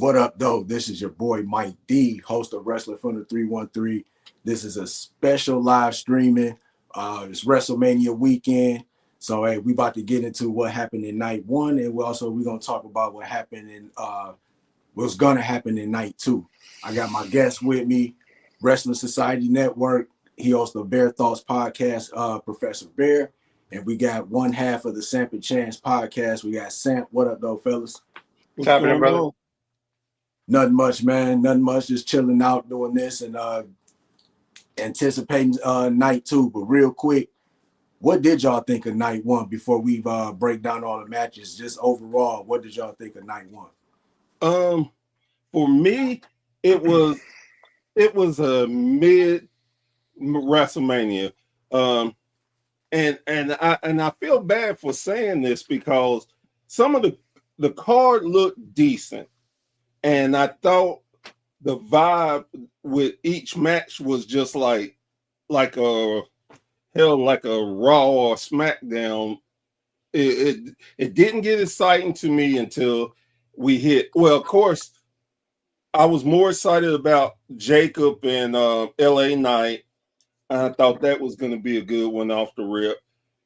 What up, though? This is your boy Mike D, host of Wrestling from the 313. This is a special live streaming. It's WrestleMania weekend. So, hey, we about to get into what happened in night one, and we're going to talk about what happened in what's going to happen in night two. I got my guest with me, Wrestling Society Network. He hosts the Bear Thoughts podcast, Professor Bear. And we got one half of the Samp and Chance Podcast. We got Samp. What up, though, fellas? What's happening, brother? Nothing much, man. Nothing much. Just chilling out doing this and anticipating night two. But real quick, what did y'all think of night one before we break down all the matches? Just overall, what did y'all think of night one? For me, it was a mid WrestleMania. And I feel bad for saying this because some of the card looked decent. And I thought the vibe with each match was just like a Raw or SmackDown. It didn't get exciting to me until we hit. Well, of course, I was more excited about Jacob and LA Knight. I thought that was going to be a good one off the rip.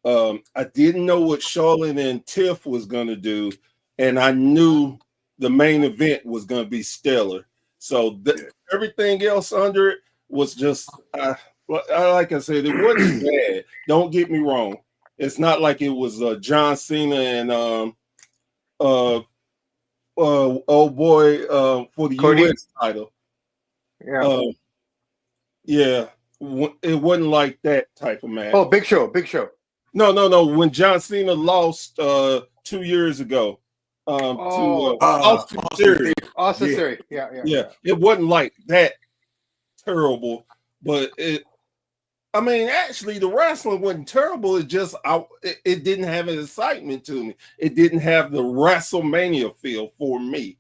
I didn't know what Charlotte and Tiff was going to do, and I knew the main event was going to be stellar. So everything else under it was just, like I said, it wasn't bad. Don't get me wrong. It's not like it was John Cena and old boy for the Cody? U.S. title. Yeah. It wasn't like that type of match. Oh, Big Show. No. When John Cena lost 2 years ago to Austin Theory. Austin Theory. Yeah. It wasn't like that terrible, but actually the wrestling wasn't terrible. It just it didn't have an excitement to me. It didn't have the WrestleMania feel for me.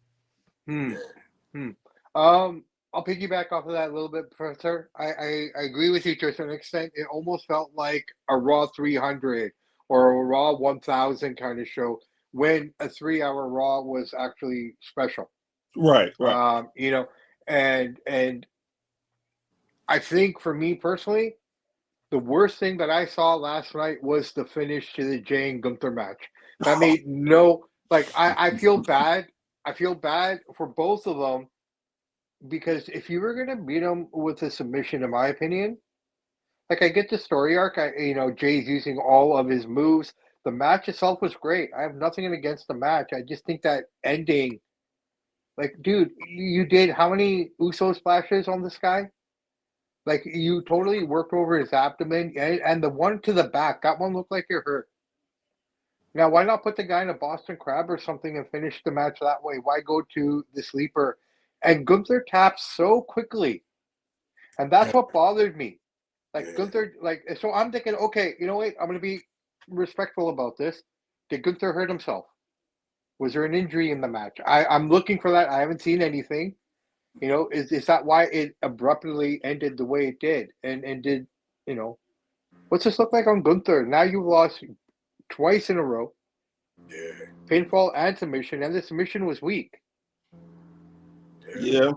I'll piggyback off of that a little bit, Professor. I agree with you to a certain extent. It almost felt like a Raw 300 or a Raw 1000 kind of show when a 3-hour Raw was actually special. Right. And I think for me personally, the worst thing that I saw last night was the finish to the Jay and Gunther match. That made I feel bad. I feel bad for both of them because if you were going to beat them with a submission, in my opinion, I get the story arc. Jay's using all of his moves. The match itself was great. I have nothing against the match. I just think that ending, dude, you did how many Uso splashes on this guy? You totally worked over his abdomen, and the one to the back, that one looked like it hurt. Now, why not put the guy in a Boston Crab or something and finish the match that way? Why go to the sleeper? And Gunther taps so quickly. And that's what bothered me. Gunther, so I'm thinking, okay, you know what? I'm going to be respectful about this. Did Gunther hurt himself? Was there an injury in the match? I'm looking for that. I haven't seen anything. Is that why it abruptly ended the way it did? And did, what's this look like on Gunther? Now you've lost twice in a row. Yeah. Pinfall and submission, and the submission was weak. Yeah.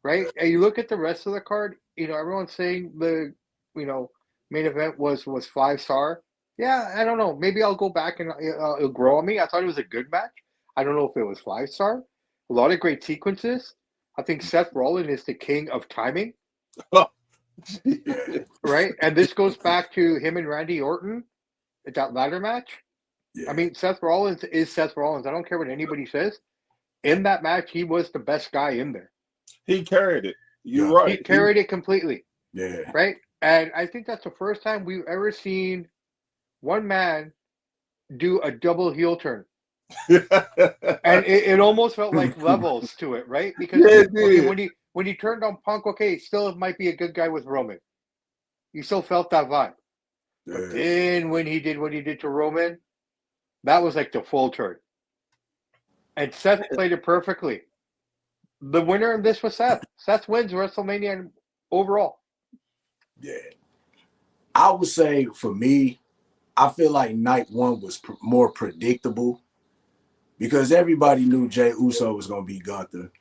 Right? And you look at the rest of the card, everyone's saying the, main event was 5-star. Yeah, I don't know. Maybe I'll go back and it'll grow on me. I thought it was a good match. I don't know if it was 5-star. A lot of great sequences. I think Seth Rollins is the king of timing. Right? And this goes back to him and Randy Orton, that ladder match. Yeah. Seth Rollins is Seth Rollins. I don't care what anybody says. In that match, he was the best guy in there. He carried it. You're right. He carried it completely. Yeah. Right? And I think that's the first time we've ever seen one man do a double heel turn. And it almost felt like levels to it, right? Because when he turned on Punk, still it might be a good guy with Roman. You still felt that vibe. Yeah. But then when he did what he did to Roman, that was like the full turn. And Seth played it perfectly. The winner of this was Seth. Seth wins WrestleMania overall. Yeah. I would say for me, I feel like night one was more predictable because everybody knew Jey Uso was going to beat Gunther.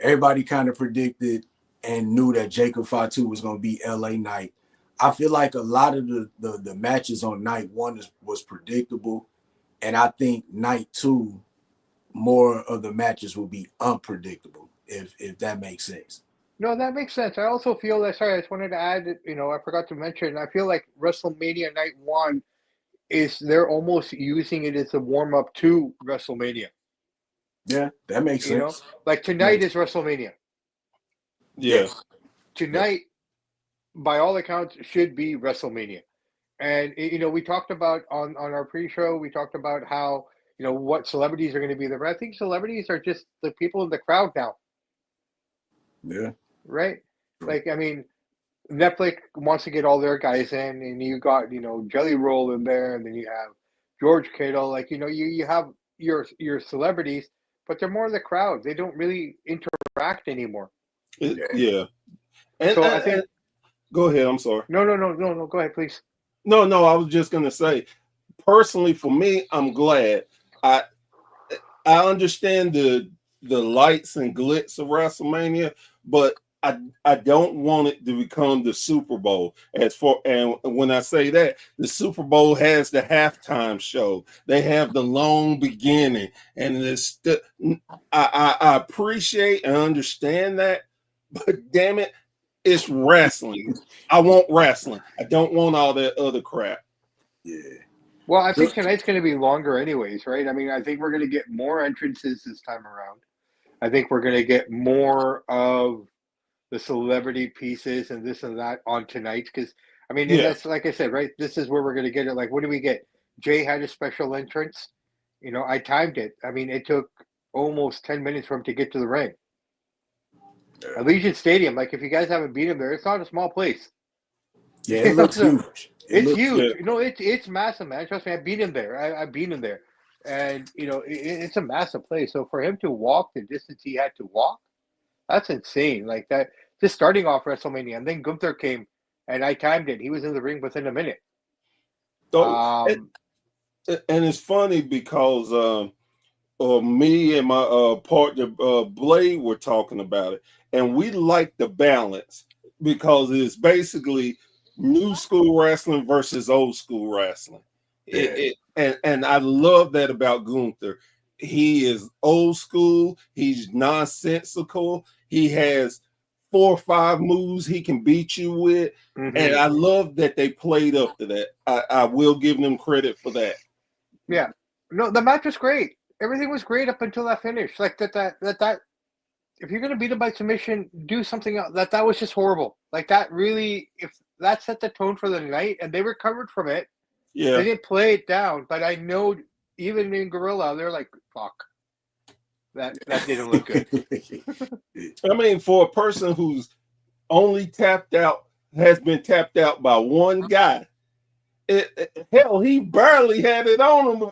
everybody kind of predicted and knew that Jacob Fatu was going to be LA Knight. I feel like a lot of the matches on night one was predictable. And I think night two, more of the matches will be unpredictable, if that makes sense. No, that makes sense. I also feel that, sorry, I just wanted to add, I forgot to mention, I feel like WrestleMania Night One they're almost using it as a warm up to WrestleMania. Yeah, that makes sense. Like tonight is WrestleMania. Yeah. Tonight, by all accounts, should be WrestleMania. And, we talked about on our pre-show, we talked about how, what celebrities are going to be there. But I think celebrities are just the people in the crowd now. Yeah. Right? Like, I mean, Netflix wants to get all their guys in, and you got, Jelly Roll in there, and then you have George Kittle. Like, you have your celebrities, but they're more in the crowd. They don't really interact anymore. Yeah. And, so I think. Go ahead. I'm sorry. No. Go ahead, please. No. I was just going to say, personally, for me, I'm glad. I understand the lights and glitz of WrestleMania, but I don't want it to become the Super Bowl. And when I say that, the Super Bowl has the halftime show. They have the long beginning, and I appreciate and understand that, but damn it, it's wrestling. I want wrestling. I don't want all that other crap. Yeah. Well, I think tonight's going to be longer anyways, right? I mean, I think we're going to get more entrances this time around. I think we're going to get more of the celebrity pieces and this and that on tonight. Because, I mean, that's like I said, right? This is where we're going to get it. Like, what do we get? Jay had a special entrance. I timed it. I mean, it took almost 10 minutes for him to get to the ring. Allegiant Stadium, like, if you guys haven't been him there, it's not a small place. Yeah, it looks huge. It's huge. It's massive, man. Trust me, I've been in there. I've been in there. And, it's a massive place. So for him to walk the distance he had to walk, that's insane. Like that, just starting off WrestleMania. And then Gunther came, and I timed it. He was in the ring within a minute. And it's funny because me and my partner Blade were talking about it. And we like the balance because it's basically new school wrestling versus old school wrestling. And I love that about Gunther. He is old school. He's nonsensical. He has 4 or 5 moves he can beat you with. Mm-hmm. And I love that they played up to that. I will give them credit for that. Yeah. No, the match was great. Everything was great up until that finish. Like that if you're going to beat him by submission, do something else. That was just horrible. Like that really, if that set the tone for the night, and they recovered from it. Yeah. They didn't play it down, but I know even in Gorilla, they're like, fuck. That didn't look good. I mean, for a person who's only has been tapped out by one guy, hell, he barely had it on him.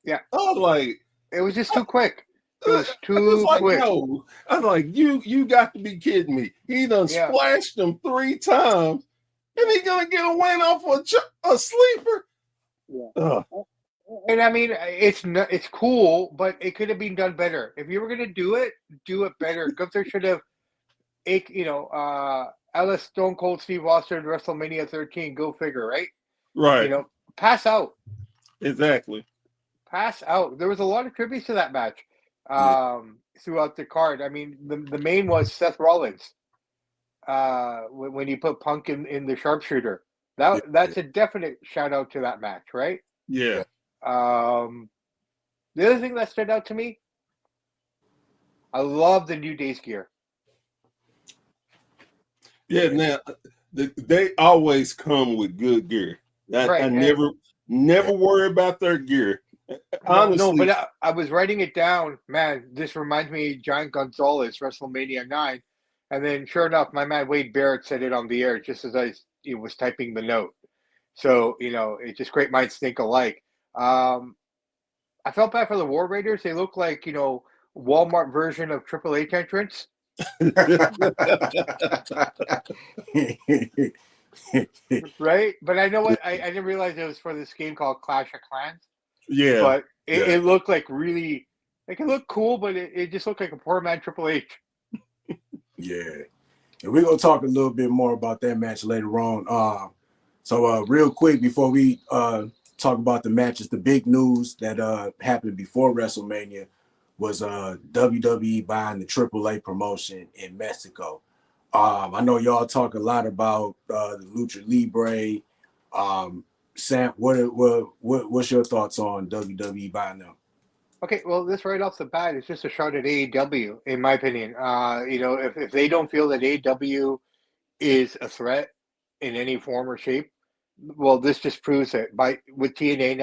Yeah. I was like, it was just too quick. It was too quick. No. I was like, you got to be kidding me. He done splashed him 3 times, and he gonna get a win off a sleeper. Yeah. And I mean, it's cool, but it could have been done better. If you were gonna do it better. Gunther should have, Alice Stone Cold Steve Austin WrestleMania 13. Go figure, right? Right. Pass out. Exactly. Pass out. There was a lot of tributes to that match throughout the card. I mean, the main was Seth Rollins when he put Punk in the sharpshooter. That's a definite shout out to that match, right? Yeah. The other thing that stood out to me, I love the New Day's gear. Yeah, now they always come with good gear. I never worry about their gear. Honestly, no, but I was writing it down. Man, this reminds me of Giant Gonzalez, WrestleMania 9. And then, sure enough, my man Wade Barrett said it on the air just as I was typing the note. So, it's just great minds think alike. I felt bad for the War Raiders. They look like, Walmart version of Triple H entrance. Right? But I know what I didn't realize it was for this game called Clash of Clans. Yeah. But it looked like really It can look cool, but it just looked like a poor man Triple H. Yeah. And we're going to talk a little bit more about that match later on. So real quick, before we talk about the matches, the big news that happened before WrestleMania was WWE buying the AAA promotion in Mexico. I know y'all talk a lot about the Lucha Libre. Samp, what's your thoughts on WWE buying them? Okay, well, this right off the bat is just a shot at AEW, in my opinion. If they don't feel that AEW is a threat in any form or shape, well, this just proves it. With TNA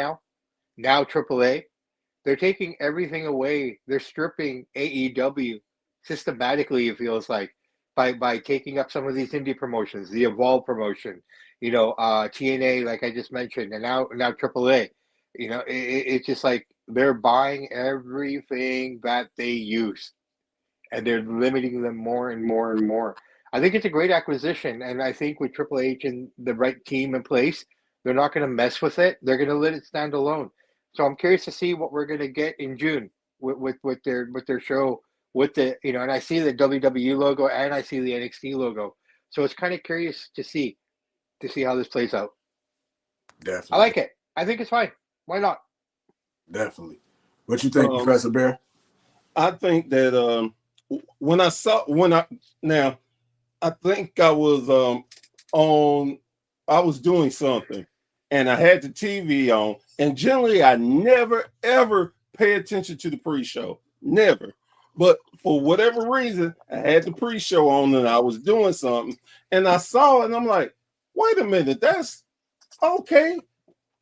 now AAA, they're taking everything away. They're stripping AEW systematically, it feels like, by taking up some of these indie promotions, the Evolve promotion, TNA, like I just mentioned, and now AAA. It's just like they're buying everything that they use, and they're limiting them more and more and more. I think it's a great acquisition, and I think with Triple H and the right team in place, they're not going to mess with it. They're going to let it stand alone. So I'm curious to see what we're going to get in June with their show with and I see the WWE logo and I see the NXT logo. So it's kind of curious to see how this plays out. Definitely. I like it. I think it's fine. Why not? Definitely. What you think, Professor Bear? I think that I think I was I was doing something and I had the TV on, and generally I never ever pay attention to the pre-show. Never. But for whatever reason, I had the pre-show on and I was doing something and I saw it and I'm like, wait a minute, that's okay.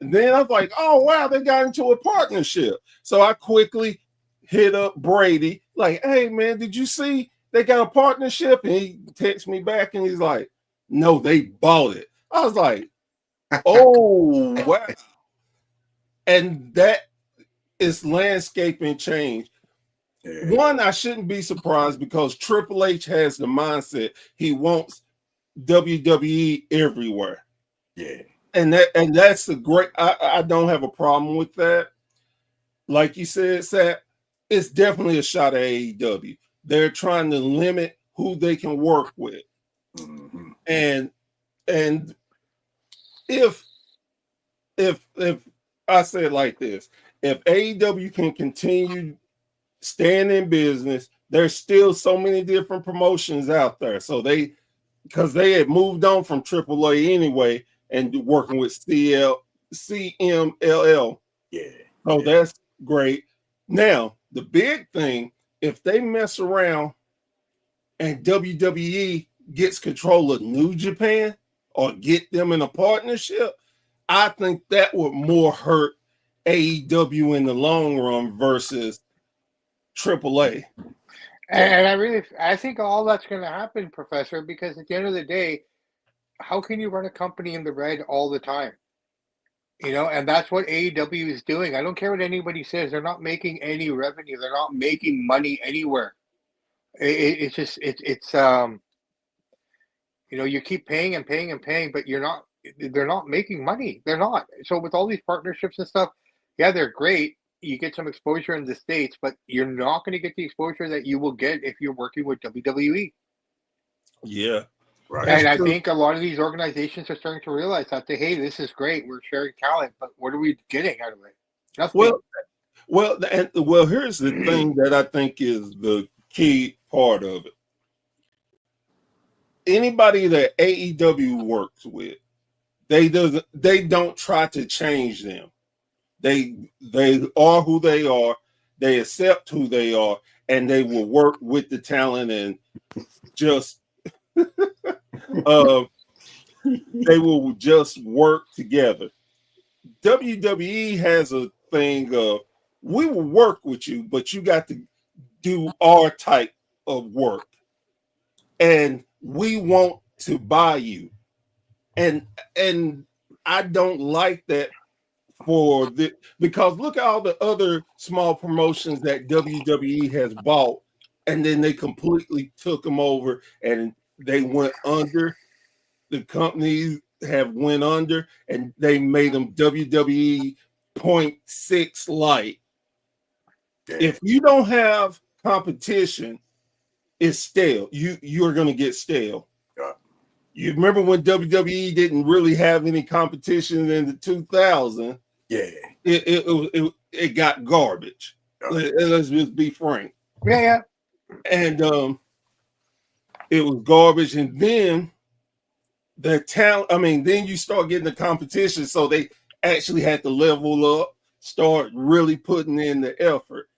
And then I was like, oh wow, they got into a partnership. So I quickly hit up Brady, like, hey man, did you see they got a partnership? And he texts me back and he's like, no, they bought it. I was like, oh wow. And that is landscaping change. Yeah. One, I shouldn't be surprised because Triple H has the mindset he wants WWE everywhere. Yeah. And that's a great, I don't have a problem with that. Like you said, Sat, it's definitely a shot at AEW. They're trying to limit who they can work with. Mm-hmm. And if I say it like this, if AEW can continue staying in business, there's still so many different promotions out there. So because they had moved on from AAA anyway and working with CMLL. Yeah. Oh, that's great. Now, the big thing, if they mess around and WWE gets control of New Japan or get them in a partnership, I think that would more hurt AEW in the long run versus AAA. And I think all that's going to happen, Professor, because at the end of the day, how can you run a company in the red all the time? And that's what AEW is doing. I don't care what anybody says. They're not making any revenue. They're not making money anywhere. You keep paying and paying and paying, but they're not making money. They're not. So with all these partnerships and stuff, yeah, they're great. You get some exposure in the States, but you're not going to get the exposure that you will get if you're working with WWE. Yeah. Right. And I think a lot of these organizations are starting to realize that, hey, this is great. We're sharing talent, but what are we getting out of it? Nothing. Well, here's the thing that I think is the key part of it. Anybody that AEW works with, they don't try to change them. They are who they are. They accept who they are, and they will work with the talent and just they will just work together. WWE has a thing of, we will work with you, but you got to do our type of work, and we want to buy you. And I don't like that because look at all the other small promotions that WWE has bought, and then they completely took them over and they went under. The companies have went under and they made them WWE 0.6 light. If you don't have competition, it's stale. You're going to get stale. Yeah. You remember when WWE didn't really have any competition in the 2000s? Yeah. It got garbage. Yeah. Let's just be frank. Yeah. And it was garbage. And then the talent, then you start getting the competition. So they actually had to level up, start really putting in the effort.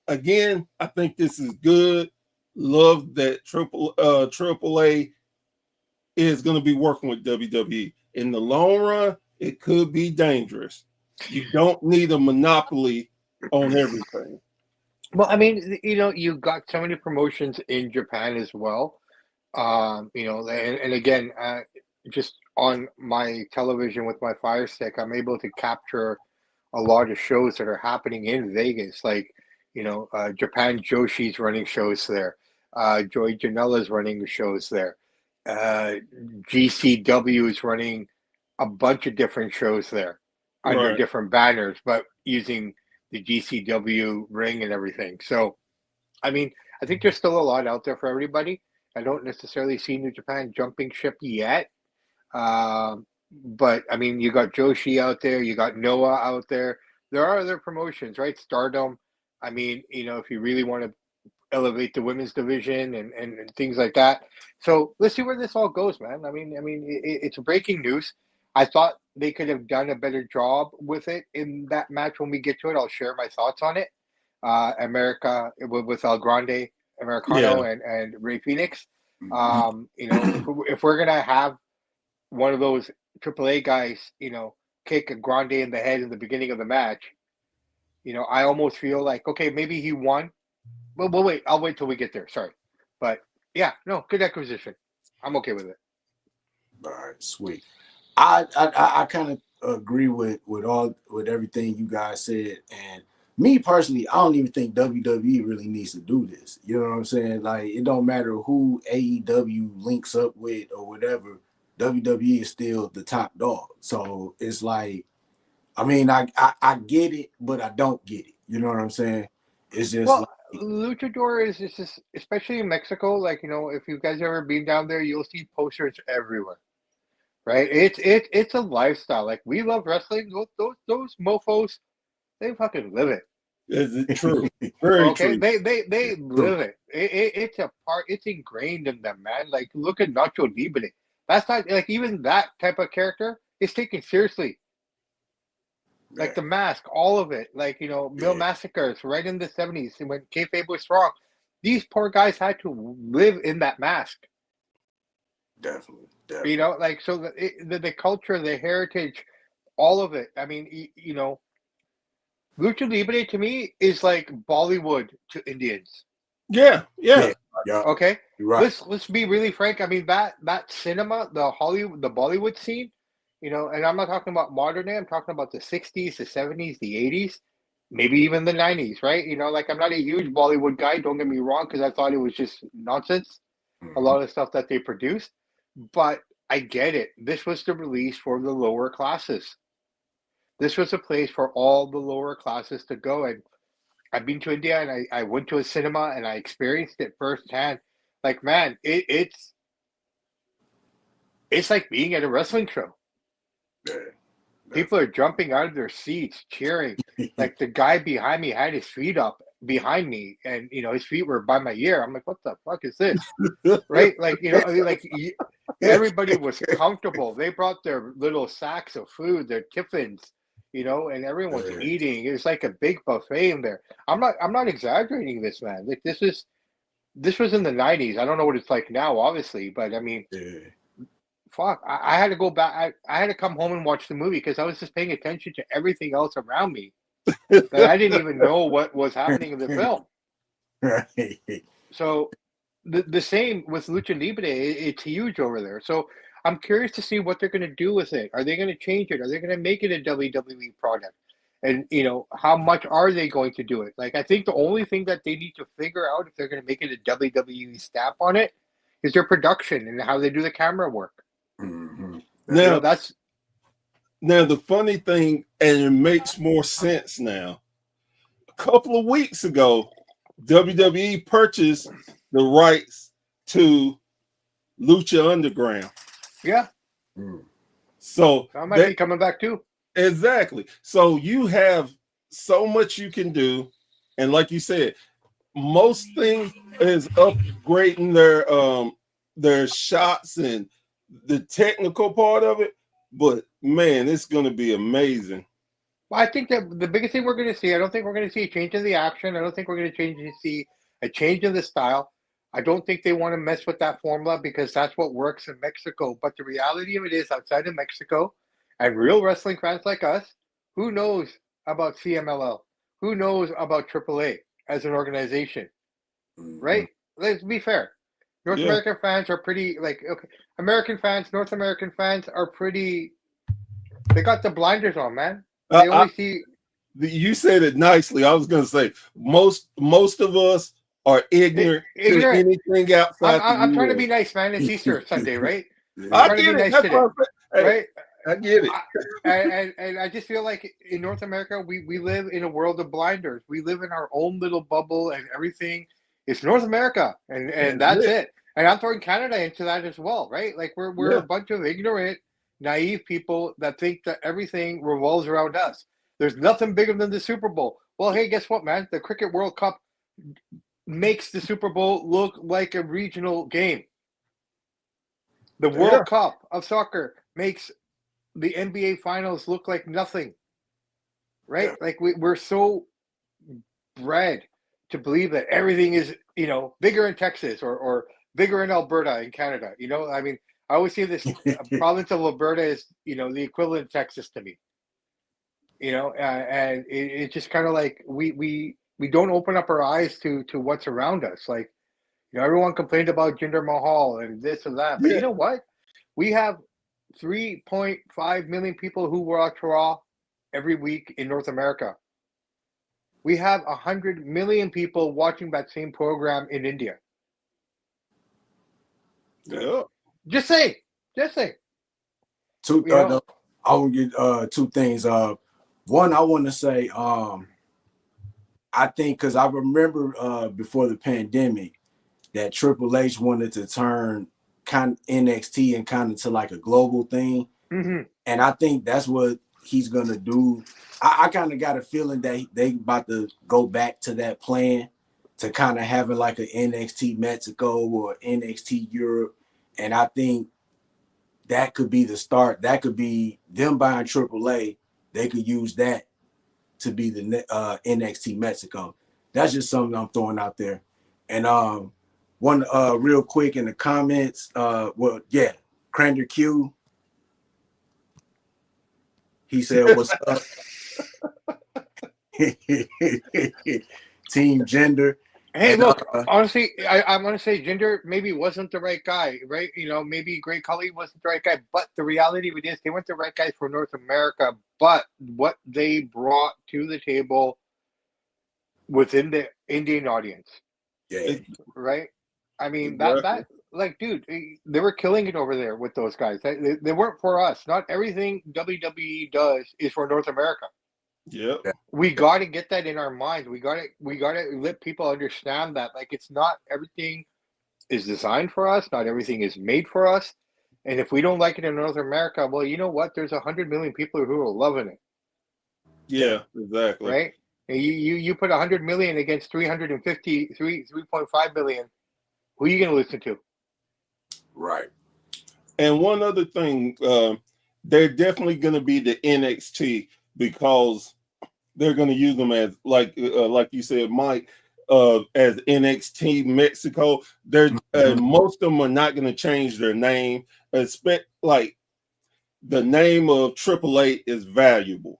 Again, I think this is good. Love that AAA is going to be working with WWE. In the long run, it could be dangerous. You don't need a monopoly on everything. Well, I mean, you got so many promotions in Japan as well. And again, just on my television with my Fire Stick, I'm able to capture a lot of shows that are happening in Vegas. Like, Japan Joshi's running shows there. Joey Janela's running shows there. GCW is running a bunch of different shows there under different banners, but using the GCW ring and everything. So, I think there's still a lot out there for everybody. I don't necessarily see New Japan jumping ship yet. But, you got Joshi out there. You got Noah out there. There are other promotions, right? Stardom. If you really want to elevate the women's division and things like that. So let's see where this all goes, man. It's breaking news. I thought they could have done a better job with it in that match. When we get to it, I'll share my thoughts on it. America with El Grande, Americano, and Ray Phoenix. If we're gonna have one of those AAA guys, kick a Grande in the head in the beginning of the match, I almost feel like, okay, maybe he won. Well, wait. I'll wait till we get there. Sorry, but yeah, no, good acquisition. I'm okay with it. All right, sweet. I kind of agree with everything you guys said, and me personally, I don't even think WWE really needs to do this. You know what I'm saying? Like, it don't matter who AEW links up with or whatever. WWE is still the top dog. So it's like, I get it, but I don't get it. You know what I'm saying? It's just Luchador is just, especially in Mexico. Like, if you guys ever been down there, you'll see posters everywhere. Right? It's a lifestyle. Like, we love wrestling. Those mofos, they fucking live it. Is it true? Very okay, true. They live it. It's a part. It's ingrained in them, man. Like, look at Nacho Libre. That's not like, even that type of character is taken seriously. Like the mask, all of it. Like, Mil Massacres right in the 70s when kayfabe was strong. These poor guys had to live in that mask. Definitely. So the culture, the heritage, all of it. Lucha Libre to me is like Bollywood to Indians. Yeah. Okay, you're right. Let's be really frank. That cinema, the Hollywood, the Bollywood scene, and I'm not talking about modern day. I'm talking about the 60s, the 70s, the 80s, maybe even the 90s. Right? Like, I'm not a huge Bollywood guy. Don't get me wrong, because I thought it was just nonsense. A lot of stuff that they produced. But I get it. This was the release for the lower classes. This was a place for all the lower classes to go. And I've been to India, and I went to a cinema, and I experienced it firsthand. Like, man, it's like being at a wrestling show. Yeah. People are jumping out of their seats, cheering. Like, the guy behind me had his feet up behind me, and his feet were by my ear. I'm like, what the fuck is this? Right? Like, everybody was comfortable. They brought their little sacks of food, their tiffins, and everyone's eating. It's like a big buffet in there. I'm not exaggerating this, man. Like, this was in the 90s. I don't know what it's like now, obviously, but fuck, I had to go back. I had to come home and watch the movie because I was just paying attention to everything else around me that I didn't even know what was happening in the film. Right. So the same with Lucha Libre. It's huge over there. So I'm curious to see what they're going to do with it. Are they going to change it? Are they going to make it a WWE product? And, how much are they going to do it? Like, I think the only thing that they need to figure out if they're going to make it a WWE stamp on it is their production and how they do the camera work. Mm-hmm. Now, the funny thing, and it makes more sense now. couple of weeks ago, WWE purchased the rights to Lucha Underground. Yeah. So I might be coming back too. Exactly. So you have so much you can do. And like you said, most things is upgrading their shots and the technical part of it. But man, it's gonna be amazing. Well, I think that the biggest thing we're going to see, I don't think we're going to see a change in the action. I don't think we're going to see a change in the style. I don't think they want to mess with that formula because that's what works in Mexico. But the reality of it is, outside of Mexico, and real wrestling fans like us, who knows about CMLL? Who knows about AAA as an organization? Right? Let's be fair. North American fans are pretty, like, okay, American fans, North American fans are pretty, they got the blinders on, man. They only see. You said it nicely. I was going to say most of us are ignorant to anything outside. I'm trying to be nice, man. It's Easter Sunday, right? I get it. That's what right? I get it. And I just feel like in North America, we live in a world of blinders. We live in our own little bubble, and everything is North America, and that's it. And I'm throwing Canada into that as well, right? Like we're a bunch of ignorant, naive people that think that everything revolves around us. There's nothing bigger than the Super Bowl. Well, hey, guess what, man? The Cricket World Cup makes the Super Bowl look like a regional game. The World Cup of soccer makes the NBA Finals look like nothing, right? Like we're so bred to believe that everything is, bigger in Texas or bigger in Alberta in Canada. I mean, I always see this province of Alberta is, the equivalent of Texas to me. And it's just kind of like we don't open up our eyes to what's around us. Like, everyone complained about Jinder Mahal and this and that, but you know what? We have 3.5 million people who watch Raw every week in North America. We have 100 million people watching that same program in India. Yeah. Just say. I will get two things. One, I want to say, I think because I remember before the pandemic that Triple H wanted to turn kind of NXT and kind of to like a global thing, and I think that's what he's gonna do. I kind of got a feeling that they about to go back to that plan to kind of having like an NXT Mexico or NXT Europe, and I think that could be the start. That could be them buying AAA. They could use that to be the NXT Mexico. That's just something I'm throwing out there. And one real quick in the comments, Crander Q. He said, "What's up?" Team Gender. Hey, and, look, honestly, I'm going to say Jinder maybe wasn't the right guy, right? Maybe Great Khali wasn't the right guy, but the reality of it is they weren't the right guys for North America, but what they brought to the table within the Indian audience, right? I mean, that like, dude, they were killing it over there with those guys. They weren't for us. Not everything WWE does is for North America. Yeah. We got to get that in our minds. We got to let people understand that, like, it's not everything is designed for us. Not everything is made for us. And if we don't like it in North America, well, you know what? There's 100 million people who are loving it. Yeah, exactly. Right? And you put 100 million against 3.5 million. Who are you going to listen to? Right. And one other thing, they're definitely going to be the NXT because they're going to use them as like you said, Mike, as NXT Mexico. They're most of them are not going to change their name. Expect like the name of AAA is valuable,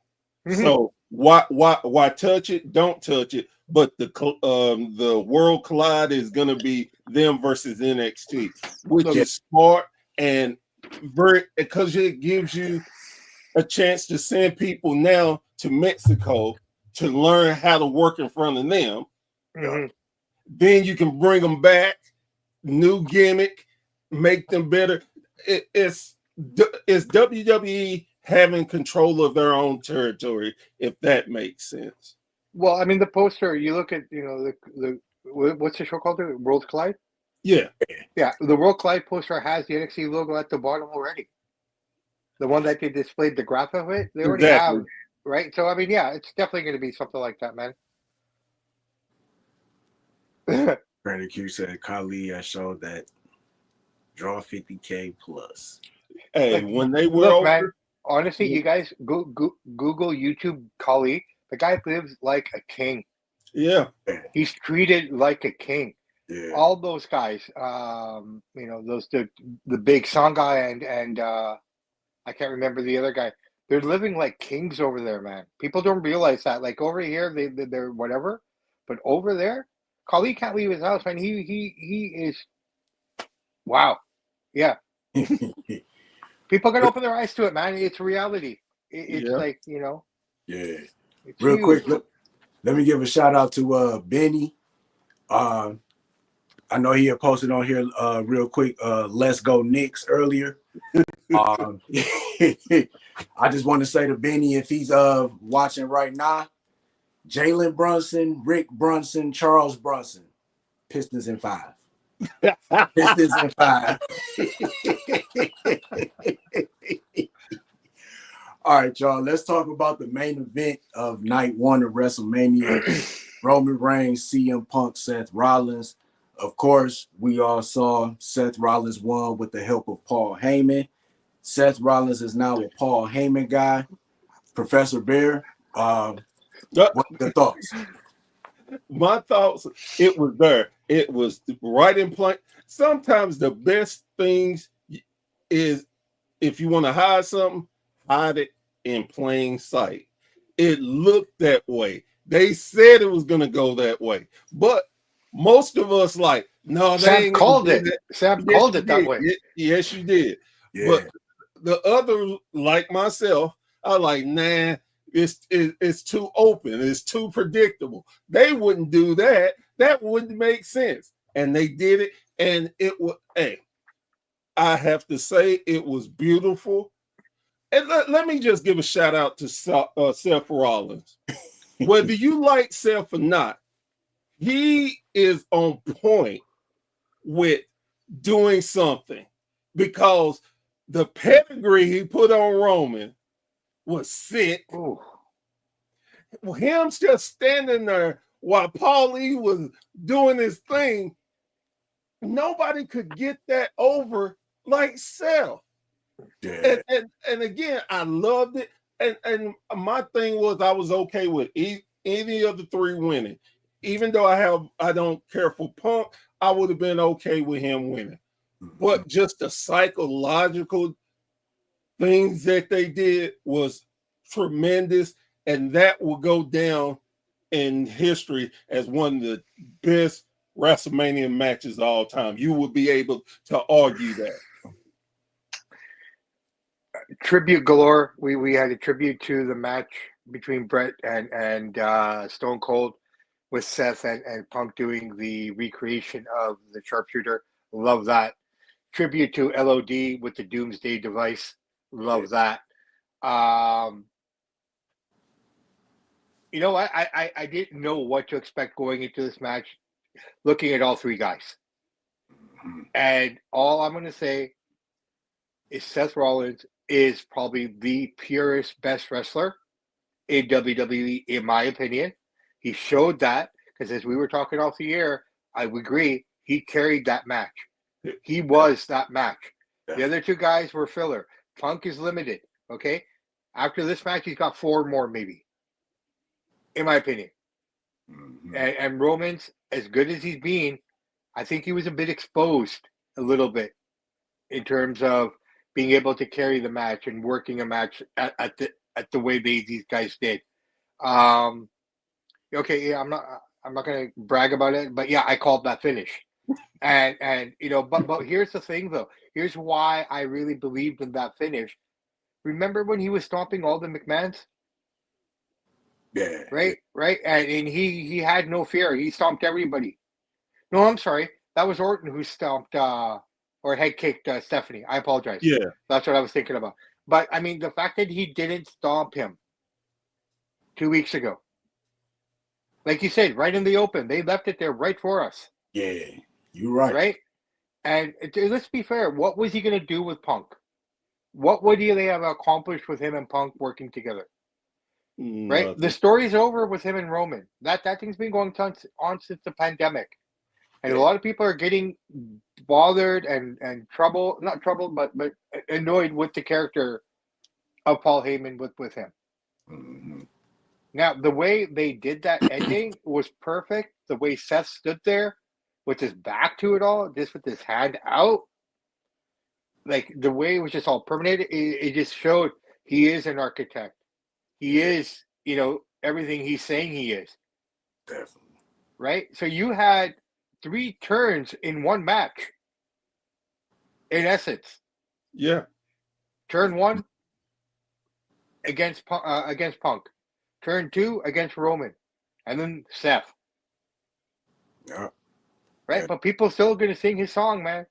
so why touch it? Don't touch it. But the World Collide is going to be them versus NXT, which is smart and very because it gives you a chance to send people now to Mexico to learn how to work in front of them. Then you can bring them back, new gimmick, make them better. It's WWE having control of their own territory, if that makes sense. Well, I mean, the poster. You look at the what's the show called? The World Collide. Yeah. Yeah, the World Collide poster has the NXT logo at the bottom already. The one that they displayed the graph of it, they already Exactly. have, right? So I mean, yeah, it's definitely going to be something like that, man. Brandon Q said Kali has showed that draw 50K plus. Hey, Like, when they were look, over, man. Honestly, you guys Google YouTube Kali. The guy lives like a king. yeah, He's treated like a king. Yeah. All those guys, those the big song guy and I can't remember the other guy. They're living like kings over there, man. People don't realize that. Like over here, they're whatever, but over there, Kali can't leave his house, man. He is, wow, yeah. People gotta open their eyes to it, man. It's reality. It's yeah. like Yeah. it's Real huge. quick, let me give a shout out to Benny. I know he had posted on here real quick, let's go Knicks earlier. I just want to say to Benny, if he's watching right now, Jalen Brunson, Rick Brunson, Charles Brunson, Pistons in 5. Pistons in 5. All right, y'all. Let's talk about the main event of night 1 of WrestleMania. Roman Reigns, CM Punk, Seth Rollins. Of course, we all saw Seth Rollins won with the help of Paul Heyman. Seth Rollins is now a Paul Heyman guy. Professor Bear, what are the thoughts? My thoughts, it was there. It was right in plain. Sometimes the best things is if you want to hide something, hide it in plain sight. It looked that way. They said it was going to go that way. But most of us like, no, they Sam ain't called gonna do it. that. Sam Yes, called you it that did. way. Yes, you did. Yeah. But the other, like myself, I like, nah, it's too open. It's too predictable. They wouldn't do that. That wouldn't make sense. And they did it. And it was, hey, I have to say it was beautiful. And let me just give a shout out to Seth Rollins. Whether you like Seth or not, he is on point with doing something because the pedigree he put on Roman was sick. Ooh. Him just standing there while Paulie was doing his thing, nobody could get that over like Seth. Yeah. And again, I loved it. And my thing was I was okay with any of the 3 winning. Even though I don't care for Punk, I would have been okay with him winning. But just the psychological things that they did was tremendous, and that will go down in history as one of the best WrestleMania matches of all time. You will be able to argue that. Tribute galore. We had a tribute to the match between Brett and Stone Cold with Seth and Punk doing the recreation of the sharpshooter. Love that. Tribute to LOD with the Doomsday device. Love that. You know what? I didn't know what to expect going into this match, looking at all 3 guys. And all I'm going to say is Seth Rollins is probably the purest, best wrestler in WWE, in my opinion. He showed that because as we were talking off the air, I agree, he carried that match. He was that match. The other 2 guys were filler. Punk is limited, okay? After this match, he's got 4 more, maybe, in my opinion. And Roman's, as good as he's been, I think he was a bit exposed a little bit in terms of being able to carry the match and working a match at the way these guys did. Okay, yeah, I'm not gonna brag about it, but yeah, I called that finish. And but here's the thing though. Here's why I really believed in that finish. Remember when he was stomping all the McMahons? Yeah. Right? And he had no fear. He stomped everybody. No, I'm sorry. That was Orton who stomped or head kicked Stephanie. I apologize. Yeah. That's what I was thinking about. But I mean, the fact that he didn't stomp him 2 weeks ago, Like you said, right in the open. They left it there right for us. Yeah, you're right. Right? And let's be fair. What was he going to do with Punk? What would they have accomplished with him and Punk working together? Right? Nothing. The story's over with him and Roman. That thing's been going on since the pandemic. And a lot of people are getting bothered and troubled, not troubled, but annoyed with the character of Paul Heyman with him. Mm-hmm. Now, the way they did that ending was perfect. The way Seth stood there with his back to it all, just with his hand out, like the way it was just all permanent, it just showed he is an architect. He is, everything he's saying he is. Definitely. Right? So you had 3 turns in one match, in essence. Yeah. Turn 1 against Punk. Turn 2 against Roman. And then Seth. Yeah. Right? Yeah. But people still going to sing his song, man.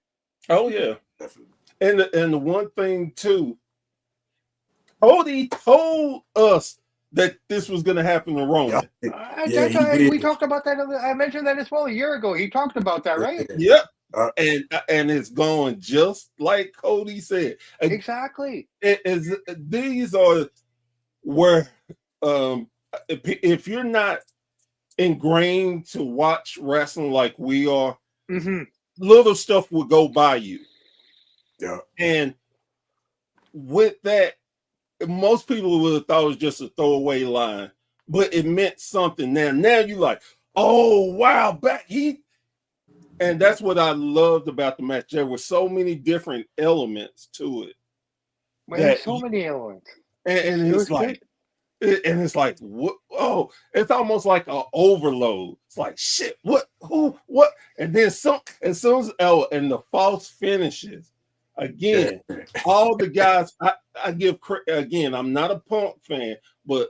Oh, yeah. Definitely. And the one thing, too, Cody told us that this was going to happen to Roman. Yeah, he did. We talked about that. I mentioned that as well a year ago. He talked about that, right? Yep. And it's going just like Cody said. Exactly. These are where if you're not ingrained to watch wrestling like we are, little stuff will go by you. Yeah. And with that, most people would have thought it was just a throwaway line, but it meant something. Now you're like, oh wow, and that's what I loved about the match. There were so many different elements to it. There's so many elements. And it's like, what? Oh, it's almost like an overload. It's like, shit, what? Who? What? And then as soon as the false finishes, again, all the guys, I give credit. Again, I'm not a Punk fan, but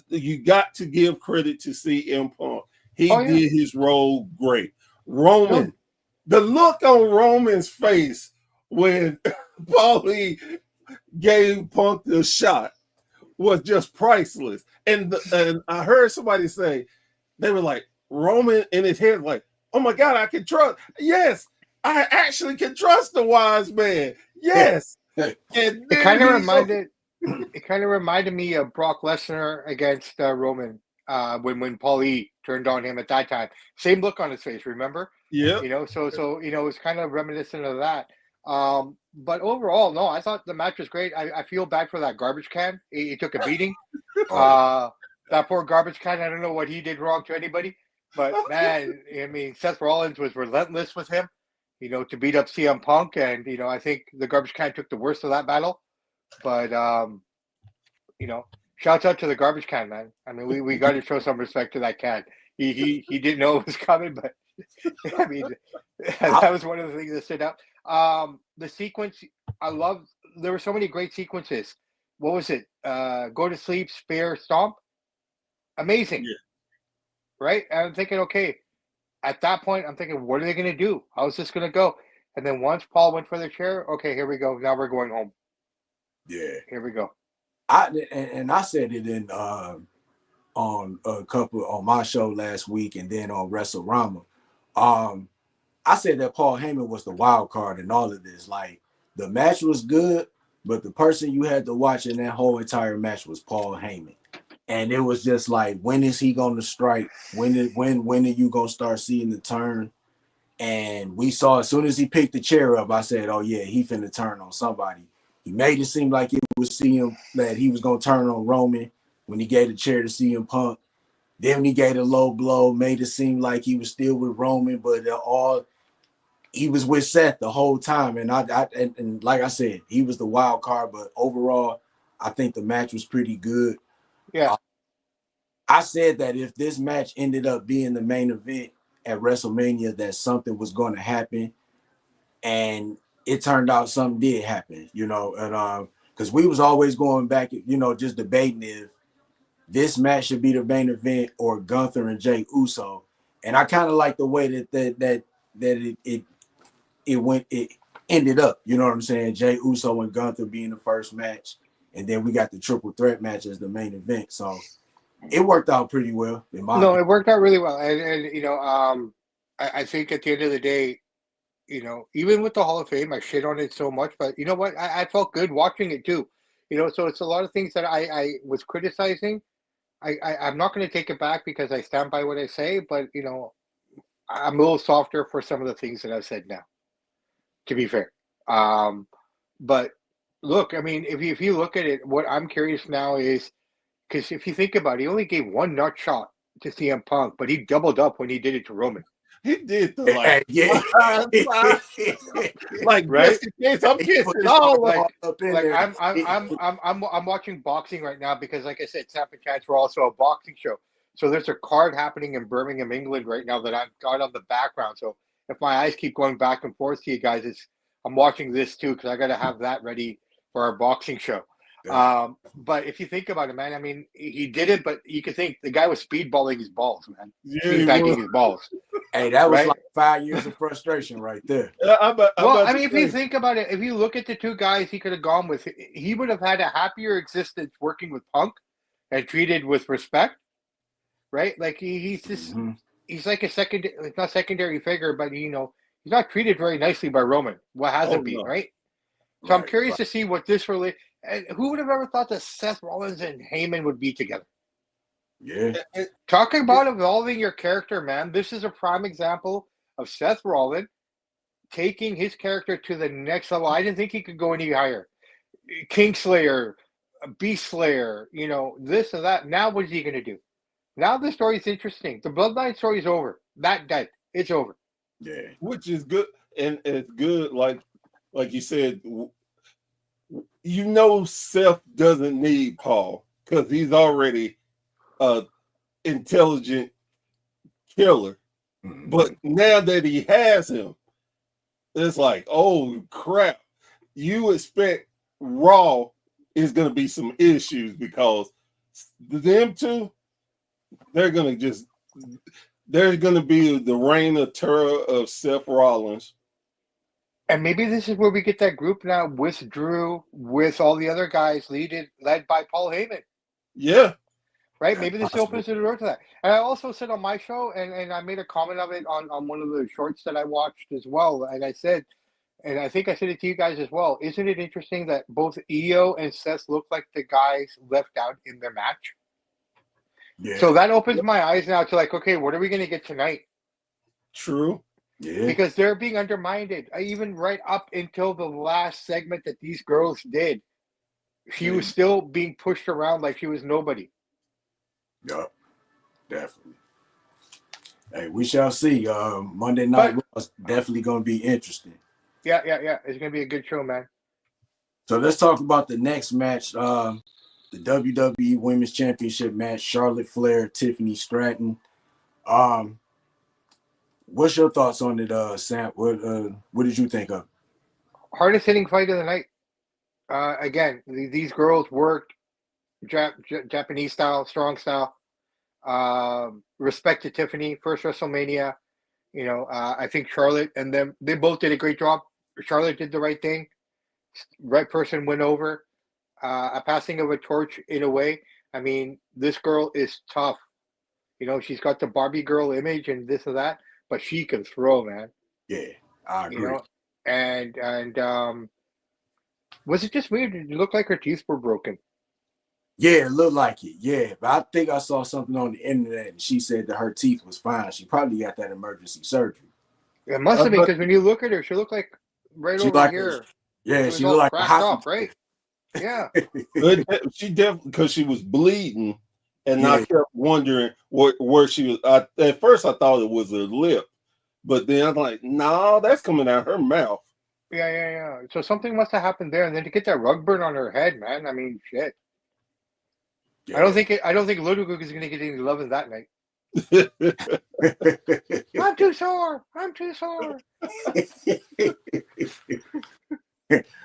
you got to give credit to CM Punk. He did his role great. Roman, the look on Roman's face when Paulie gave Punk the shot was just priceless. And I heard somebody say, they were like, Roman in his head, like, oh my God, I can trust. Yes, I actually can trust the wise man. Yes. And it kind of reminded me of Brock Lesnar against Roman when Paulie turned on him at that time. Same look on his face, remember? Yeah. So it's kind of reminiscent of that. But overall, no, I thought the match was great. I feel bad for that garbage can. He took a beating. That poor garbage can, I don't know what he did wrong to anybody. But, man, I mean, Seth Rollins was relentless with him, to beat up CM Punk. And, I think the garbage can took the worst of that battle. But, shouts out to the garbage can, man. I mean, we got to show some respect to that can. He didn't know it was coming, but, I mean, that was one of the things that stood out. The sequence, I love. There were so many great sequences. What was it? Go to sleep, spear, stomp. Amazing. Yeah. Right? And I'm thinking, okay, at that point, I'm thinking, what are they going to do? How's this going to go? And then once Paul went for the chair, okay, here we go. Now we're going home. Yeah. Here we go. I said it in on my show last week and then on WrestleRama. I said that Paul Heyman was the wild card in all of this. Like, the match was good, but the person you had to watch in that whole entire match was Paul Heyman. And it was just like, when is he going to strike? When are you going to start seeing the turn? And we saw as soon as he picked the chair up, I said, oh, yeah, he finna turn on somebody. He made it seem like it was CM, that he was going to turn on Roman when he gave the chair to CM Punk. Then when he gave a low blow, made it seem like he was still with Roman, but he was with Seth the whole time. And and like I said, he was the wild card, but overall, I think the match was pretty good. Yeah. I said that if this match ended up being the main event at WrestleMania, that something was going to happen. And it turned out something did happen, and because we was always going back, just debating if this match should be the main event or Gunther and Jey Uso. And I kind of like the way that it ended up, you know what I'm saying? Jey Uso and Gunther being the first match, and then we got the triple threat match as the main event. So it worked out pretty well in my No, opinion. it worked out really well, and I think at the end of the day, even with the Hall of Fame, I shit on it so much, but you know what? I felt good watching it too. So it's a lot of things that I was criticizing. I'm not going to take it back because I stand by what I say, but I'm a little softer for some of the things that I've said now, to be fair. But look, I mean, if you look at it, what I'm curious now is because if you think about it, he only gave one nut shot to CM Punk, but he doubled up when he did it to Roman. He did the Yeah. like Right? just in case I'm He put kissing his all heart of Like, up in like there. I'm watching boxing right now because, like I said, Samp and Chance were also a boxing show. So there's a card happening in Birmingham, England right now that I've got on the background. So if my eyes keep going back and forth to you guys, I'm watching this too because I got to have that ready for our boxing show. But if you think about it, man, I mean, he did it, but you could think the guy was speedballing his balls, man. Yeah, Speedbagging his balls. Hey, that was Right? like 5 years of frustration right there. Well, I mean, if you think about it, if you look at the two guys he could have gone with, he would have had a happier existence working with Punk and treated with respect, right? Like he's just he's like a not secondary figure, but he's not treated very nicely by Roman. What hasn't been, no. right? So I'm curious to see what this really. And who would have ever thought that Seth Rollins and Heyman would be together? Yeah. Talking about evolving your character, man. This is a prime example of Seth Rollins taking his character to the next level. I didn't think he could go any higher. Kingslayer, Beast Slayer, this or that. Now what is he going to do? Now the story is interesting. The Bloodline story is over. That dead. It's over. Yeah. Which is good, and it's good. Like you said, Seth doesn't need Paul because he's already a intelligent killer. But now that he has him, it's like, oh crap! You expect Raw is going to be some issues because them two, there's going to be the reign of terror of Seth Rollins. And maybe this is where we get that group now with Drew, with all the other guys led by Paul Heyman. Yeah. Right? Maybe this opens the door to that. And I also said on my show, and I made a comment of it on one of the shorts that I watched as well. And I said, and I think I said it to you guys as well, isn't it interesting that both Io and Seth look like the guys left out in their match? Yeah. So that opens my eyes now to like, okay, what are we going to get tonight? True. Yeah. Because they're being undermined. Even right up until the last segment that these girls did, she was still being pushed around like she was nobody. Yep, definitely. Hey, we shall see. Monday Night Raw is definitely going to be interesting. Yeah. It's going to be a good show, man. So let's talk about the next match, the WWE Women's Championship match, Charlotte Flair, Tiffany Stratton. What's your thoughts on it, Sam? What did you think of? Hardest hitting fight of the night. Again, these girls worked Japanese style, strong style. Respect to Tiffany, first WrestleMania. I think Charlotte and them, they both did a great job. Charlotte did the right thing. Right person went over. A passing of a torch in a way. I mean, this girl is tough. She's got the Barbie girl image and this or that, but she can throw, man. Yeah, I agree. And was it just weird? Did it look like her teeth were broken? Yeah, it looked like it. Yeah, but I think I saw something on the internet and she said that her teeth was fine. She probably got that emergency surgery. It must have been because when you look at her, she looked like over here. She looked like a hockey up, right? Yeah. She definitely, because she was bleeding, and I kept wondering where she was. At first, I thought it was her lip, but then I'm like, no, that's coming out her mouth. Yeah. So something must have happened there, and then to get that rug burn on her head, man. I mean, shit. Yeah. I don't think Ludwig is going to get any love in that night. I'm too sore.